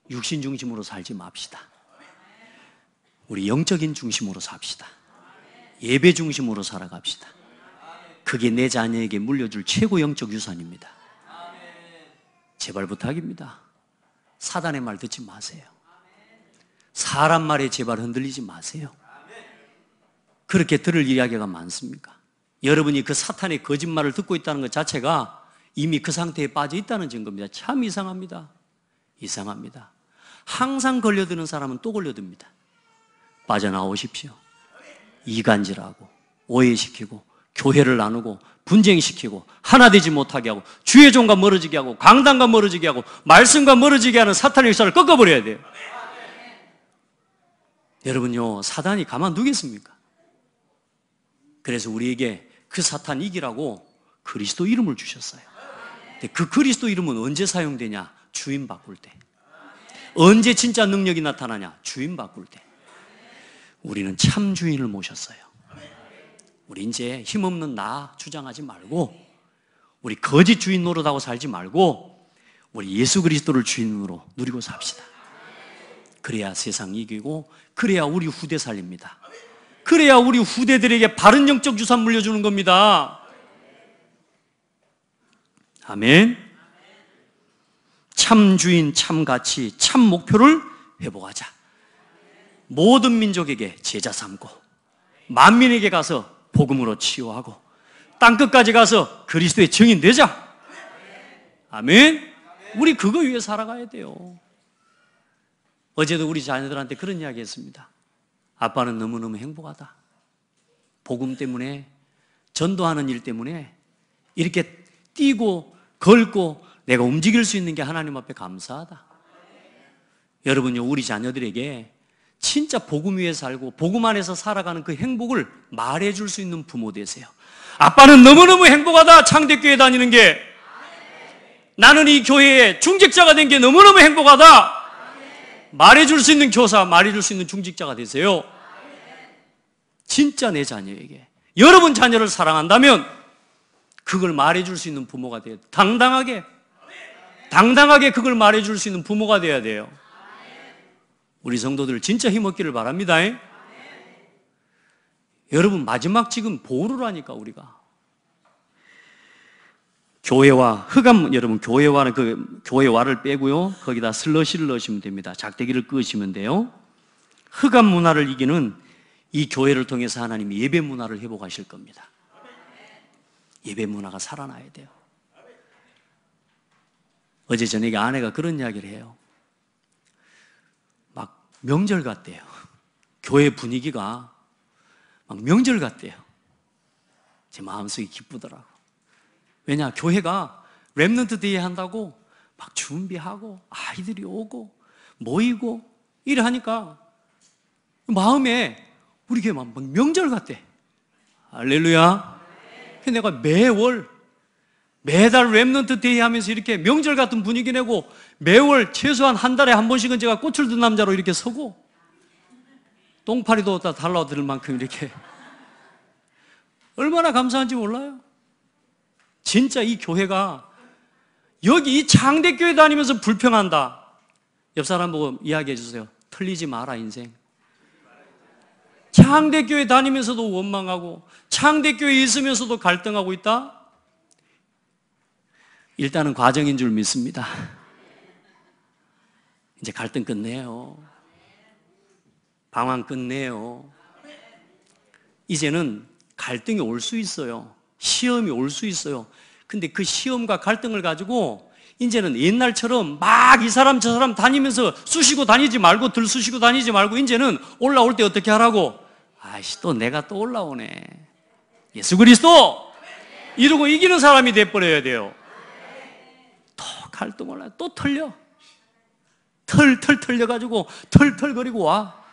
육신 중심으로 살지 맙시다. 우리 영적인 중심으로 삽시다. 예배 중심으로 살아갑시다. 그게 내 자녀에게 물려줄 최고 영적 유산입니다. 제발 부탁입니다. 사단의 말 듣지 마세요. 사람 말에 제발 흔들리지 마세요. 그렇게 들을 이야기가 많습니까? 여러분이 그 사탄의 거짓말을 듣고 있다는 것 자체가 이미 그 상태에 빠져 있다는 증거입니다. 참 이상합니다. 이상합니다. 항상 걸려드는 사람은 또 걸려듭니다. 빠져나오십시오. 이간질하고 오해시키고 교회를 나누고 분쟁시키고 하나 되지 못하게 하고 주의 종과 멀어지게 하고 강단과 멀어지게 하고 말씀과 멀어지게 하는 사탄의 역사를 꺾어버려야 돼요. 여러분요, 사단이 가만두겠습니까? 그래서 우리에게 그 사탄 이기라고 그리스도 이름을 주셨어요. 근데 그 그리스도 이름은 언제 사용되냐? 주인 바꿀 때. 언제 진짜 능력이 나타나냐? 주인 바꿀 때. 우리는 참 주인을 모셨어요. 우리 이제 힘없는 나 주장하지 말고, 우리 거짓 주인 노릇하고 살지 말고, 우리 예수 그리스도를 주인으로 누리고 삽시다. 그래야 세상 이기고, 그래야 우리 후대 살립니다. 그래야 우리 후대들에게 바른 영적 유산 물려주는 겁니다. 아멘. 참 주인, 참 가치, 참 목표를 회복하자. 모든 민족에게 제자 삼고, 만민에게 가서 복음으로 치유하고, 땅끝까지 가서 그리스도의 증인 되자. 아멘. 우리 그거 위해 살아가야 돼요. 어제도 우리 자녀들한테 그런 이야기 했습니다. 아빠는 너무너무 행복하다. 복음 때문에, 전도하는 일 때문에 이렇게 뛰고 걸고 내가 움직일 수 있는 게 하나님 앞에 감사하다. 여러분요, 우리 자녀들에게 진짜 복음 위에 살고 복음 안에서 살아가는 그 행복을 말해줄 수 있는 부모 되세요. 아빠는 너무너무 행복하다. 창대교회 다니는 게. 나는 이 교회의 중직자가 된 게 너무너무 행복하다. 말해줄 수 있는 교사, 말해줄 수 있는 중직자가 되세요. 진짜 내 자녀에게, 여러분 자녀를 사랑한다면 그걸 말해줄 수 있는 부모가 돼야 돼요. 당당하게 그걸 말해줄 수 있는 부모가 돼야 돼요. 우리 성도들 진짜 힘없기를 바랍니다. 여러분, 마지막 지금 보루라니까. 우리가 교회와 흑암, 여러분 교회와는 그 교회와를 빼고요, 거기다 슬러시를 넣으시면 됩니다. 작대기를 끄시면 돼요. 흑암 문화를 이기는 이 교회를 통해서 하나님이 예배 문화를 회복하실 겁니다. 예배 문화가 살아나야 돼요. 어제 저녁에 아내가 그런 이야기를 해요. 막 명절 같대요. 교회 분위기가 막 명절 같대요. 제 마음속이 기쁘더라고. 왜냐, 교회가 렘넌트 데이 한다고 막 준비하고 아이들이 오고 모이고 이래 하니까 마음에 우리 교회 막 명절 같대. 할렐루야. 내가 매달 렘넌트 데이 하면서 이렇게 명절 같은 분위기 내고, 매월 최소한 한 달에 한 번씩은 제가 꽃을 든 남자로 이렇게 서고, 똥파리도 다 달라들 만큼 이렇게, 얼마나 감사한지 몰라요. 진짜 이 교회가, 여기 이 창대교회 다니면서 불평한다. 옆 사람 보고 이야기해 주세요. 틀리지 마라, 인생. 창대교회 다니면서도 원망하고, 창대교회에 있으면서도 갈등하고 있다? 일단은 과정인 줄 믿습니다. 이제 갈등 끝내요. 방황 끝내요. 이제는 갈등이 올 수 있어요. 시험이 올 수 있어요. 근데 그 시험과 갈등을 가지고 이제는 옛날처럼 막 이 사람 저 사람 다니면서 쑤시고 다니지 말고, 들쑤시고 다니지 말고, 이제는 올라올 때 어떻게 하라고? 아이씨, 또 내가 또 올라오네. 예수 그리스도! 이러고 이기는 사람이 돼버려야 돼요. 또 갈등 올라요. 또 털려. 털 털려가지고 털거리고 와.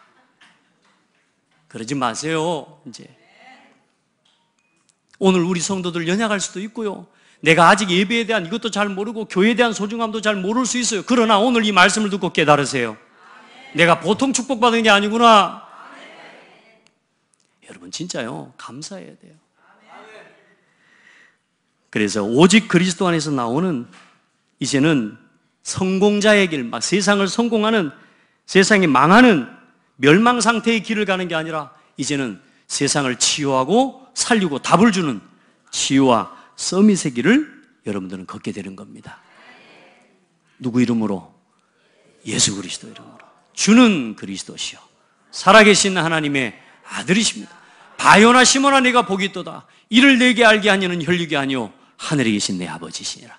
그러지 마세요. 이제 오늘 우리 성도들 연약할 수도 있고요, 내가 아직 예배에 대한 이것도 잘 모르고 교회에 대한 소중함도 잘 모를 수 있어요. 그러나 오늘 이 말씀을 듣고 깨달으세요. 내가 보통 축복받은 게 아니구나. 여러분 진짜요, 감사해야 돼요. 그래서 오직 그리스도 안에서 나오는, 이제는 성공자의 길, 막 세상을 성공하는, 세상이 망하는 멸망 상태의 길을 가는 게 아니라, 이제는 세상을 치유하고 살리고 답을 주는 치유와 서밋의 길을 여러분들은 걷게 되는 겁니다. 누구 이름으로? 예수 그리스도 이름으로. 주는 그리스도시요 살아계신 하나님의 아들이십니다. 바요나 시몬아, 내가 복이 있도다. 이를 내게 알게 하니는 혈육이 아니요 하늘에 계신 내 아버지시니라.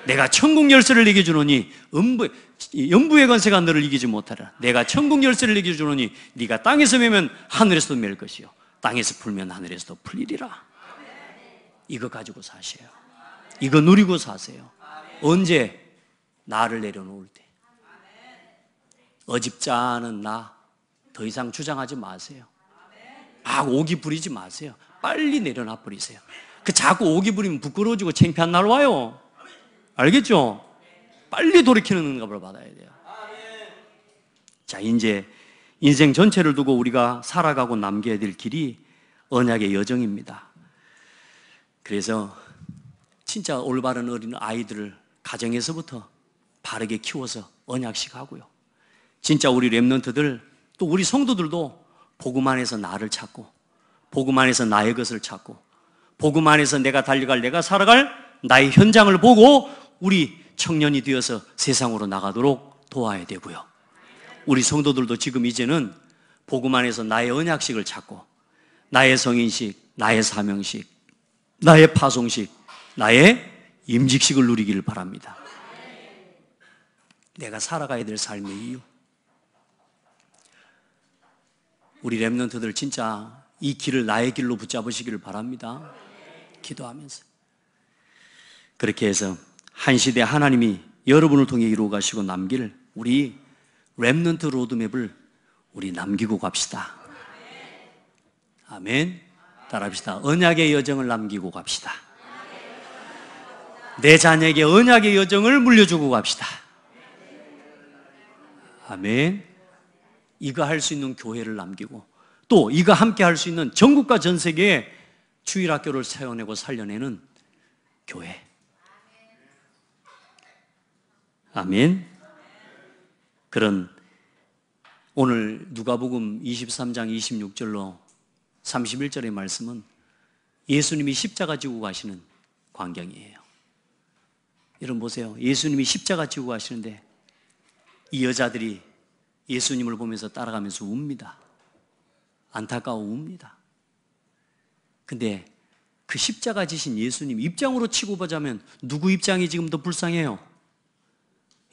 내가 천국 열쇠를 내게 주노니 연부의 권세가 너를 이기지 못하리라. 내가 천국 열쇠를 내게 주노니 네가 땅에서 매면 하늘에서도 맬 것이요 땅에서 풀면 하늘에서도 풀리리라. 이거 가지고 사세요. 이거 누리고 사세요. 언제? 나를 내려놓을 때. 어집잖은 나 더 이상 주장하지 마세요. 막 오기 부리지 마세요. 빨리 내려놔 버리세요. 그 자꾸 오기 부리면 부끄러워지고 창피한 날 와요. 알겠죠? 빨리 돌이키는 응답을 받아야 돼요. 자, 이제 인생 전체를 두고 우리가 살아가고 남겨야 될 길이 언약의 여정입니다. 그래서 진짜 올바른 어린 아이들을 가정에서부터 바르게 키워서 언약식 하고요. 진짜 우리 렘넌트들, 또 우리 성도들도 복음 안에서 나를 찾고, 복음 안에서 나의 것을 찾고, 복음 안에서 내가 달려갈, 내가 살아갈 나의 현장을 보고 우리 청년이 되어서 세상으로 나가도록 도와야 되고요. 우리 성도들도 지금 이제는 복음 안에서 나의 언약식을 찾고, 나의 성인식, 나의 사명식, 나의 파송식, 나의 임직식을 누리기를 바랍니다. 내가 살아가야 될 삶의 이유. 우리 렘넌트들 진짜 이 길을 나의 길로 붙잡으시기를 바랍니다. 기도하면서. 그렇게 해서 한 시대 하나님이 여러분을 통해 이루어 가시고 남길 우리 렘넌트 로드맵을 우리 남기고 갑시다. 아멘. 따라합시다. 언약의 여정을 남기고 갑시다. 내 자녀에게 언약의 여정을 물려주고 갑시다. 아멘. 이거 할 수 있는 교회를 남기고, 또 이거 함께 할 수 있는 전국과 전 세계에 주일학교를 세워내고 살려내는 교회. 아멘. 그런 오늘 누가복음 23장 26절로 31절의 말씀은 예수님이 십자가 지고 가시는 광경이에요. 여러분 보세요. 예수님이 십자가 지고 가시는데 이 여자들이 예수님을 보면서 따라가면서 웁니다. 안타까워 웁니다. 근데 그 십자가 지신 예수님 입장으로 치고 보자면 누구 입장이 지금 더 불쌍해요?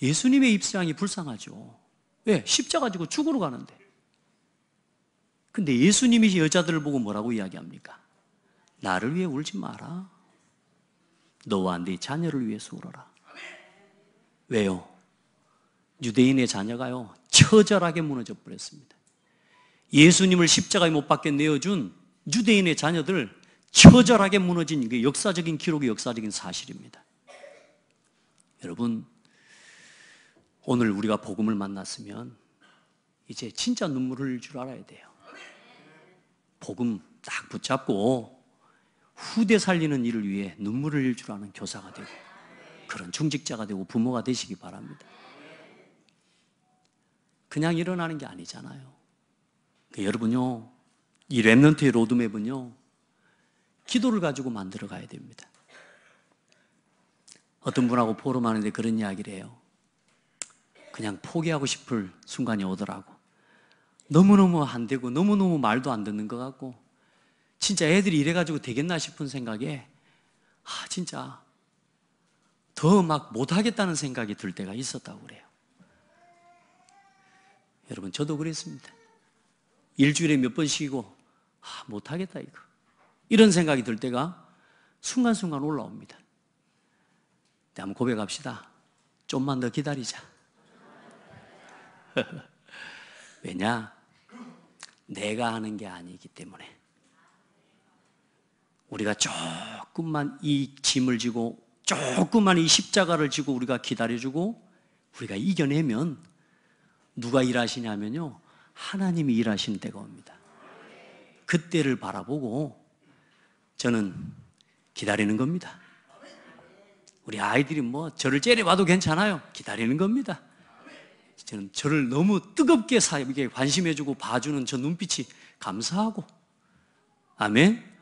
예수님의 입장이 불쌍하죠. 왜? 십자가 지고 죽으러 가는데. 근데 예수님이 여자들을 보고 뭐라고 이야기합니까? 나를 위해 울지 마라. 너와 네 자녀를 위해서 울어라. 왜요? 유대인의 자녀가요 처절하게 무너져 버렸습니다. 예수님을 십자가에 못 박게 내어준 유대인의 자녀들 처절하게 무너진 게 역사적인 기록이 역사적인 사실입니다. 여러분, 오늘 우리가 복음을 만났으면 이제 진짜 눈물 흘릴 줄 알아야 돼요. 복음 딱 붙잡고 후대 살리는 일을 위해 눈물을 흘릴 줄 아는 교사가 되고 그런 중직자가 되고 부모가 되시기 바랍니다. 그냥 일어나는 게 아니잖아요. 여러분요, 이 렘넌트의 로드맵은요 기도를 가지고 만들어 가야 됩니다. 어떤 분하고 포럼하는데 그런 이야기를 해요. 그냥 포기하고 싶을 순간이 오더라고. 너무너무 안 되고 너무너무 말도 안 듣는 것 같고 진짜 애들이 이래가지고 되겠나 싶은 생각에 진짜 더 막 못하겠다는 생각이 들 때가 있었다고 그래요. 여러분, 저도 그랬습니다. 일주일에 몇 번 쉬고 못하겠다 이거 이런 생각이 들 때가 순간순간 올라옵니다. 근데 한번 고백합시다. 좀만 더 기다리자. 왜냐? 내가 하는 게 아니기 때문에. 우리가 조금만 이 짐을 지고 조금만 이 십자가를 지고 우리가 기다려주고 우리가 이겨내면 누가 일하시냐면요 하나님이 일하시는 때가 옵니다. 그때를 바라보고 저는 기다리는 겁니다. 우리 아이들이 뭐 저를 째려봐도 괜찮아요. 기다리는 겁니다. 저는 저를 너무 뜨겁게 이렇게 관심해주고 봐주는 저 눈빛이 감사하고. 아멘.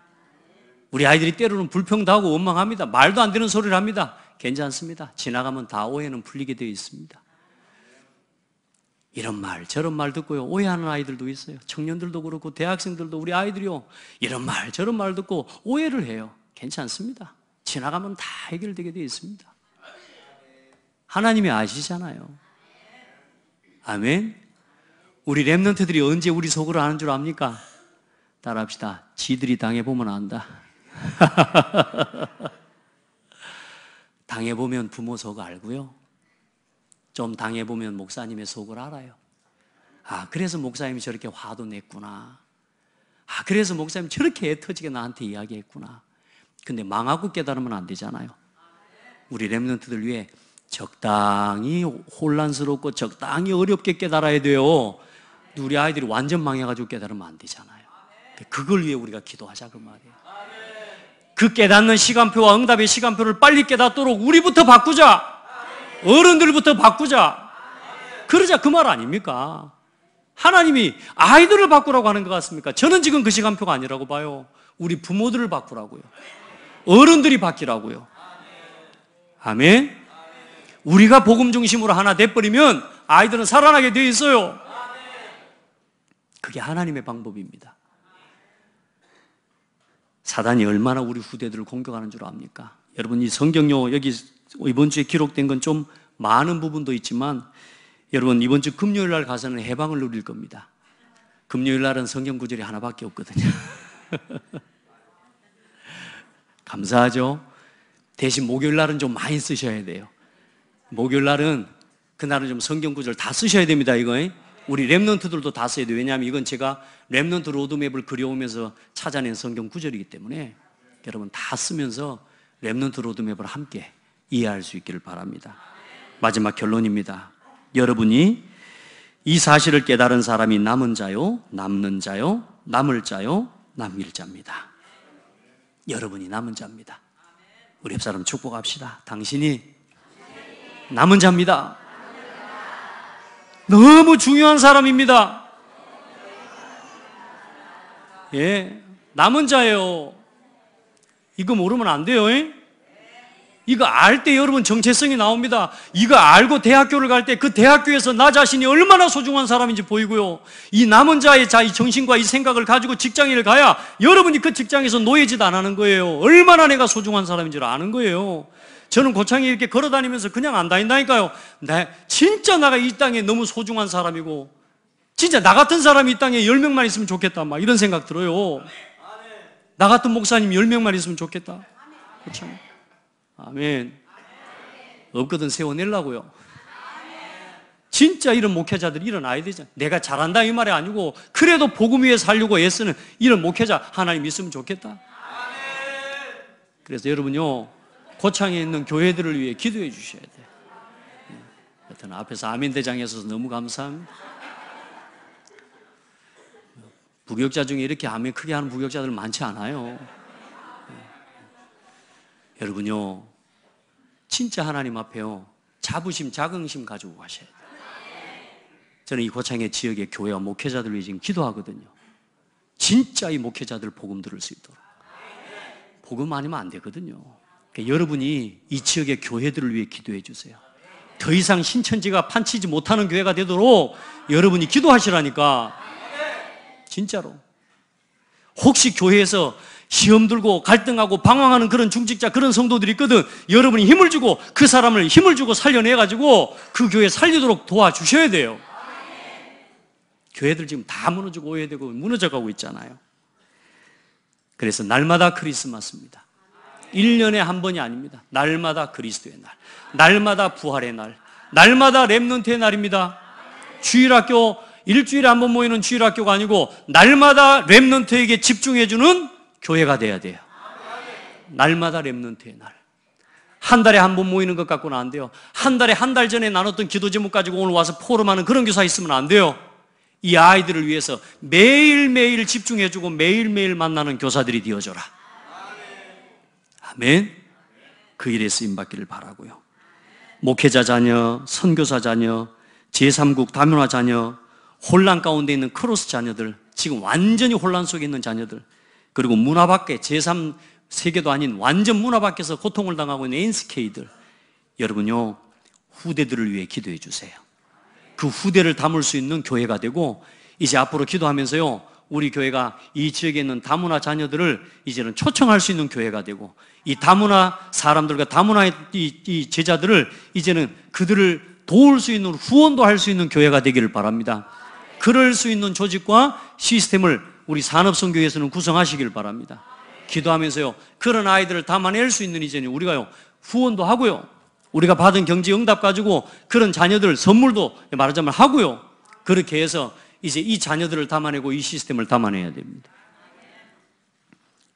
우리 아이들이 때로는 불평도 하고 원망합니다. 말도 안 되는 소리를 합니다. 괜찮습니다. 지나가면 다 오해는 풀리게 되어 있습니다. 이런 말 저런 말 듣고요 오해하는 아이들도 있어요. 청년들도 그렇고 대학생들도 우리 아이들이요 이런 말 저런 말 듣고 오해를 해요. 괜찮습니다. 지나가면 다 해결되게 되어 있습니다. 하나님이 아시잖아요. 아멘. 우리 렘넌트들이 언제 우리 속으로 아는 줄 압니까? 따라합시다. 지들이 당해보면 안다. 당해보면 부모 속 알고요 좀 당해보면 목사님의 속을 알아요. 그래서 목사님이 저렇게 화도 냈구나. 그래서 목사님이 저렇게 애터지게 나한테 이야기했구나. 근데 망하고 깨달으면 안 되잖아요. 우리 렘넌트들 위해 적당히 혼란스럽고 적당히 어렵게 깨달아야 돼요. 우리 아이들이 완전 망해가지고 깨달으면 안 되잖아요. 그걸 위해 우리가 기도하자 그 말이에요. 그 깨닫는 시간표와 응답의 시간표를 빨리 깨닫도록 우리부터 바꾸자. 어른들부터 바꾸자. 그러자 그 말 아닙니까? 하나님이 아이들을 바꾸라고 하는 것 같습니까? 저는 지금 그 시간표가 아니라고 봐요. 우리 부모들을 바꾸라고요. 어른들이 바뀌라고요. 아멘. 우리가 복음 중심으로 하나 돼버리면 아이들은 살아나게 되어 있어요. 그게 하나님의 방법입니다. 사단이 얼마나 우리 후대들을 공격하는 줄 압니까? 여러분, 이 성경요 여기 이번 주에 기록된 건 좀 많은 부분도 있지만 여러분, 이번 주 금요일 날 가서는 해방을 누릴 겁니다. 금요일 날은 성경 구절이 하나밖에 없거든요. 감사하죠? 대신 목요일 날은 좀 많이 쓰셔야 돼요. 목요일 날은 그날은 좀 성경 구절 다 쓰셔야 됩니다. 이거 우리 랩넌트들도 다 써야 돼요. 왜냐하면 이건 제가 랩넌트 로드맵을 그려오면서 찾아낸 성경 구절이기 때문에 여러분 다 쓰면서 랩넌트 로드맵을 함께 이해할 수 있기를 바랍니다. 마지막 결론입니다. 여러분이 이 사실을 깨달은 사람이 남은 자요, 남는 자요, 남을 자요, 남길 자입니다. 여러분이 남은 자입니다. 우리 옆 사람 축복합시다. 당신이 남은 자입니다. 너무 중요한 사람입니다. 예, 남은 자예요. 이거 모르면 안 돼요. 이거 알 때 여러분 정체성이 나옵니다. 이거 알고 대학교를 갈 때 그 대학교에서 나 자신이 얼마나 소중한 사람인지 보이고요. 이 남은 자의 이 정신과 이 생각을 가지고 직장을 가야 여러분이 그 직장에서 노예짓 안 하는 거예요. 얼마나 내가 소중한 사람인 줄 아는 거예요. 저는 고창에 이렇게 걸어 다니면서 그냥 안 다닌다니까요. 진짜 내가 이 땅에 너무 소중한 사람이고 진짜 나 같은 사람이 이 땅에 10명만 있으면 좋겠다 막 이런 생각 들어요. 나 같은 목사님 10명만 있으면 좋겠다. 고창. 아멘. 없거든 세워내려고요. 진짜 이런 목회자들이 일어나야 되잖아요. 내가 잘한다 이 말이 아니고 그래도 복음 위에 살려고 애쓰는 이런 목회자 하나님 있으면 좋겠다. 그래서 여러분요 고창에 있는 교회들을 위해 기도해 주셔야 돼요. 여튼 앞에서 아멘 대장에 서서 너무 감사합니다. 부교육자 중에 이렇게 아멘 크게 하는 부교육자들 많지 않아요. 여러분요 진짜 하나님 앞에요 자부심, 자긍심 가지고 가셔야 돼요. 저는 이 고창의 지역의 교회와 목회자들을 위해 지금 기도하거든요. 진짜 이 목회자들 복음 들을 수 있도록. 복음 아니면 안 되거든요. 그러니까 여러분이 이 지역의 교회들을 위해 기도해 주세요. 더 이상 신천지가 판치지 못하는 교회가 되도록 여러분이 기도하시라니까. 진짜로. 혹시 교회에서 시험 들고 갈등하고 방황하는 그런 중직자 그런 성도들이 있거든. 여러분이 힘을 주고 그 사람을 힘을 주고 살려내가지고 그 교회 살리도록 도와주셔야 돼요. 교회들 지금 다 무너지고 오해되고 무너져가고 있잖아요. 그래서 날마다 크리스마스입니다. 1년에 한 번이 아닙니다. 날마다 그리스도의 날, 날마다 부활의 날, 날마다 렘넌트의 날입니다. 주일학교 일주일에 한 번 모이는 주일학교가 아니고 날마다 렘넌트에게 집중해주는 교회가 돼야 돼요. 날마다 렘넌트의 날. 한 달에 한 번 모이는 것 갖고는 안 돼요. 한 달에 한 달 전에 나눴던 기도 제목 가지고 오늘 와서 포럼하는 그런 교사 있으면 안 돼요. 이 아이들을 위해서 매일매일 집중해주고 매일매일 만나는 교사들이 되어줘라. 아멘. 그 일에 쓰임받기를 바라고요. 목회자 자녀, 선교사 자녀, 제3국 다문화 자녀, 혼란 가운데 있는 크로스 자녀들, 지금 완전히 혼란 속에 있는 자녀들, 그리고 문화 밖에 제3 세계도 아닌 완전 문화 밖에서 고통을 당하고 있는 NCK들, 여러분요 후대들을 위해 기도해 주세요. 그 후대를 담을 수 있는 교회가 되고 이제 앞으로 기도하면서요 우리 교회가 이 지역에 있는 다문화 자녀들을 이제는 초청할 수 있는 교회가 되고 이 다문화 사람들과 다문화의 이 제자들을 이제는 그들을 도울 수 있는 후원도 할 수 있는 교회가 되기를 바랍니다. 그럴 수 있는 조직과 시스템을 우리 산업선교회에서는 구성하시길 바랍니다. 기도하면서요 그런 아이들을 담아낼 수 있는 이제는 우리가요 후원도 하고요 우리가 받은 경제 응답 가지고 그런 자녀들 선물도 말하자면 하고요 그렇게 해서 이제 이 자녀들을 담아내고 이 시스템을 담아내야 됩니다.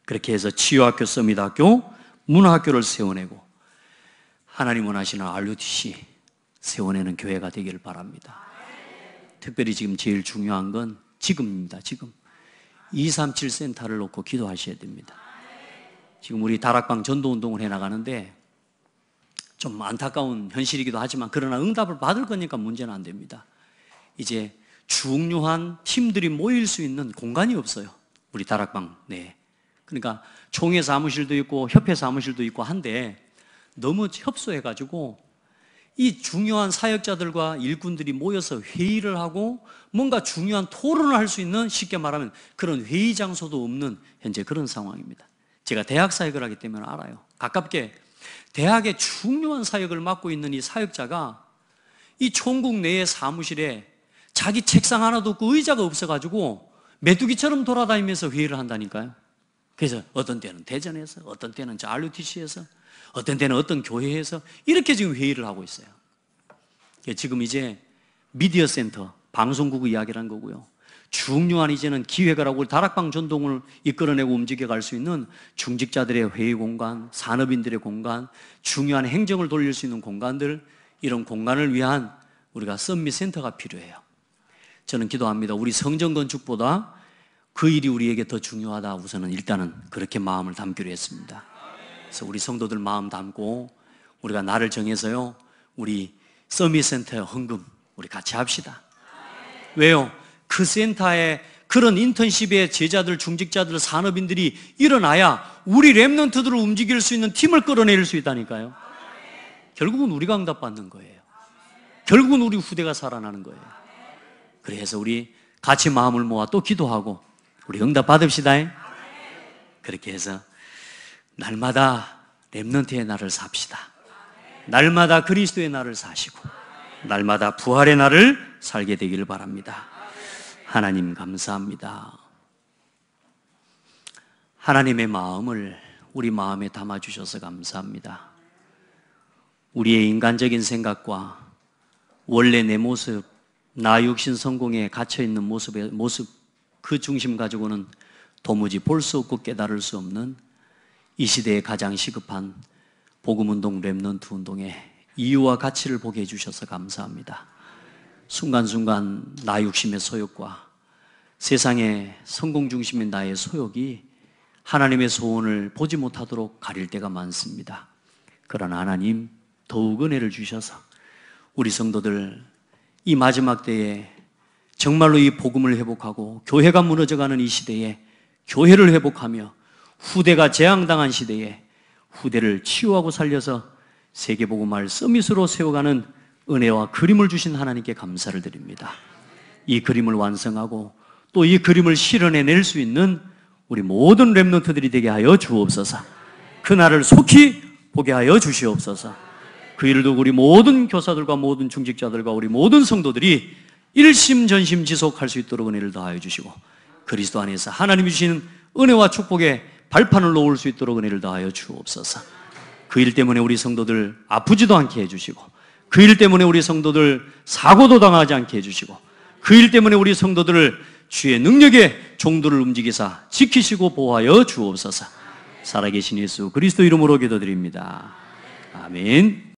그렇게 해서 치유학교, 서밋학교, 문화학교를 세워내고 하나님 원하시는 RUTC 세워내는 교회가 되기를 바랍니다. 특별히 지금 제일 중요한 건 지금입니다. 지금 237 센터를 놓고 기도하셔야 됩니다. 지금 우리 다락방 전도운동을 해나가는데 좀 안타까운 현실이기도 하지만 그러나 응답을 받을 거니까 문제는 안 됩니다. 이제 중요한 팀들이 모일 수 있는 공간이 없어요. 우리 다락방 내에. 그러니까 총회 사무실도 있고 협회 사무실도 있고 한데 너무 협소해가지고 이 중요한 사역자들과 일꾼들이 모여서 회의를 하고 뭔가 중요한 토론을 할 수 있는, 쉽게 말하면 그런 회의 장소도 없는 현재 그런 상황입니다. 제가 대학 사역을 하기 때문에 알아요. 가깝게 대학의 중요한 사역을 맡고 있는 이 사역자가 이 총국 내의 사무실에 자기 책상 하나도 없고 의자가 없어가지고 메뚜기처럼 돌아다니면서 회의를 한다니까요. 그래서 어떤 때는 대전에서, 어떤 때는 저 RUTC에서, 어떤 때는 어떤 교회에서 이렇게 지금 회의를 하고 있어요. 지금 이제 미디어 센터, 방송국 이야기를 한 거고요. 중요한 이제는 기획을 하고 다락방 전동을 이끌어내고 움직여갈 수 있는 중직자들의 회의 공간, 산업인들의 공간, 중요한 행정을 돌릴 수 있는 공간들, 이런 공간을 위한 우리가 썸밋 센터가 필요해요. 저는 기도합니다. 우리 성전 건축보다 그 일이 우리에게 더 중요하다. 우선은 일단은 그렇게 마음을 담기로 했습니다. 그래서 우리 성도들 마음 담고 우리가 날을 정해서요, 우리 서밋 센터의 헌금 우리 같이 합시다. 왜요? 그 센터에 그런 인턴십의 제자들, 중직자들, 산업인들이 일어나야 우리 렘넌트들을 움직일 수 있는 팀을 끌어내릴 수 있다니까요. 결국은 우리가 응답받는 거예요. 결국은 우리 후대가 살아나는 거예요. 그래서 우리 같이 마음을 모아 또 기도하고 우리 응답 받읍시다. 그렇게 해서 날마다 렘넌트의 날을 삽시다. 날마다 그리스도의 날을 사시고 날마다 부활의 날을 살게 되기를 바랍니다. 하나님 감사합니다. 하나님의 마음을 우리 마음에 담아주셔서 감사합니다. 우리의 인간적인 생각과 원래 내 모습, 나 육신 성공에 갇혀있는 모습 그 중심 가지고는 도무지 볼 수 없고 깨달을 수 없는 이 시대에 가장 시급한 복음운동 렘넌트 운동의 이유와 가치를 보게 해주셔서 감사합니다. 순간순간 나 육심의 소욕과 세상의 성공 중심인 나의 소욕이 하나님의 소원을 보지 못하도록 가릴 때가 많습니다. 그러나 하나님 더욱 은혜를 주셔서 우리 성도들 이 마지막 때에 정말로 이 복음을 회복하고 교회가 무너져가는 이 시대에 교회를 회복하며 후대가 재앙당한 시대에 후대를 치유하고 살려서 세계복음화를 서밋으로 세워가는 은혜와 그림을 주신 하나님께 감사를 드립니다. 이 그림을 완성하고 또 이 그림을 실현해낼 수 있는 우리 모든 렘넌트들이 되게 하여 주옵소서. 그날을 속히 보게 하여 주시옵소서. 그 일을 두고 우리 모든 교사들과 모든 중직자들과 우리 모든 성도들이 일심전심 지속할 수 있도록 은혜를 더하여 주시고 그리스도 안에서 하나님이 주시는 은혜와 축복의 발판을 놓을 수 있도록 은혜를 더하여 주옵소서. 그 일 때문에 우리 성도들 아프지도 않게 해주시고 그 일 때문에 우리 성도들 사고도 당하지 않게 해주시고 그 일 때문에 우리 성도들을 주의 능력의 종도를 움직이사 지키시고 보호하여 주옵소서. 살아계신 예수 그리스도 이름으로 기도드립니다. 아멘.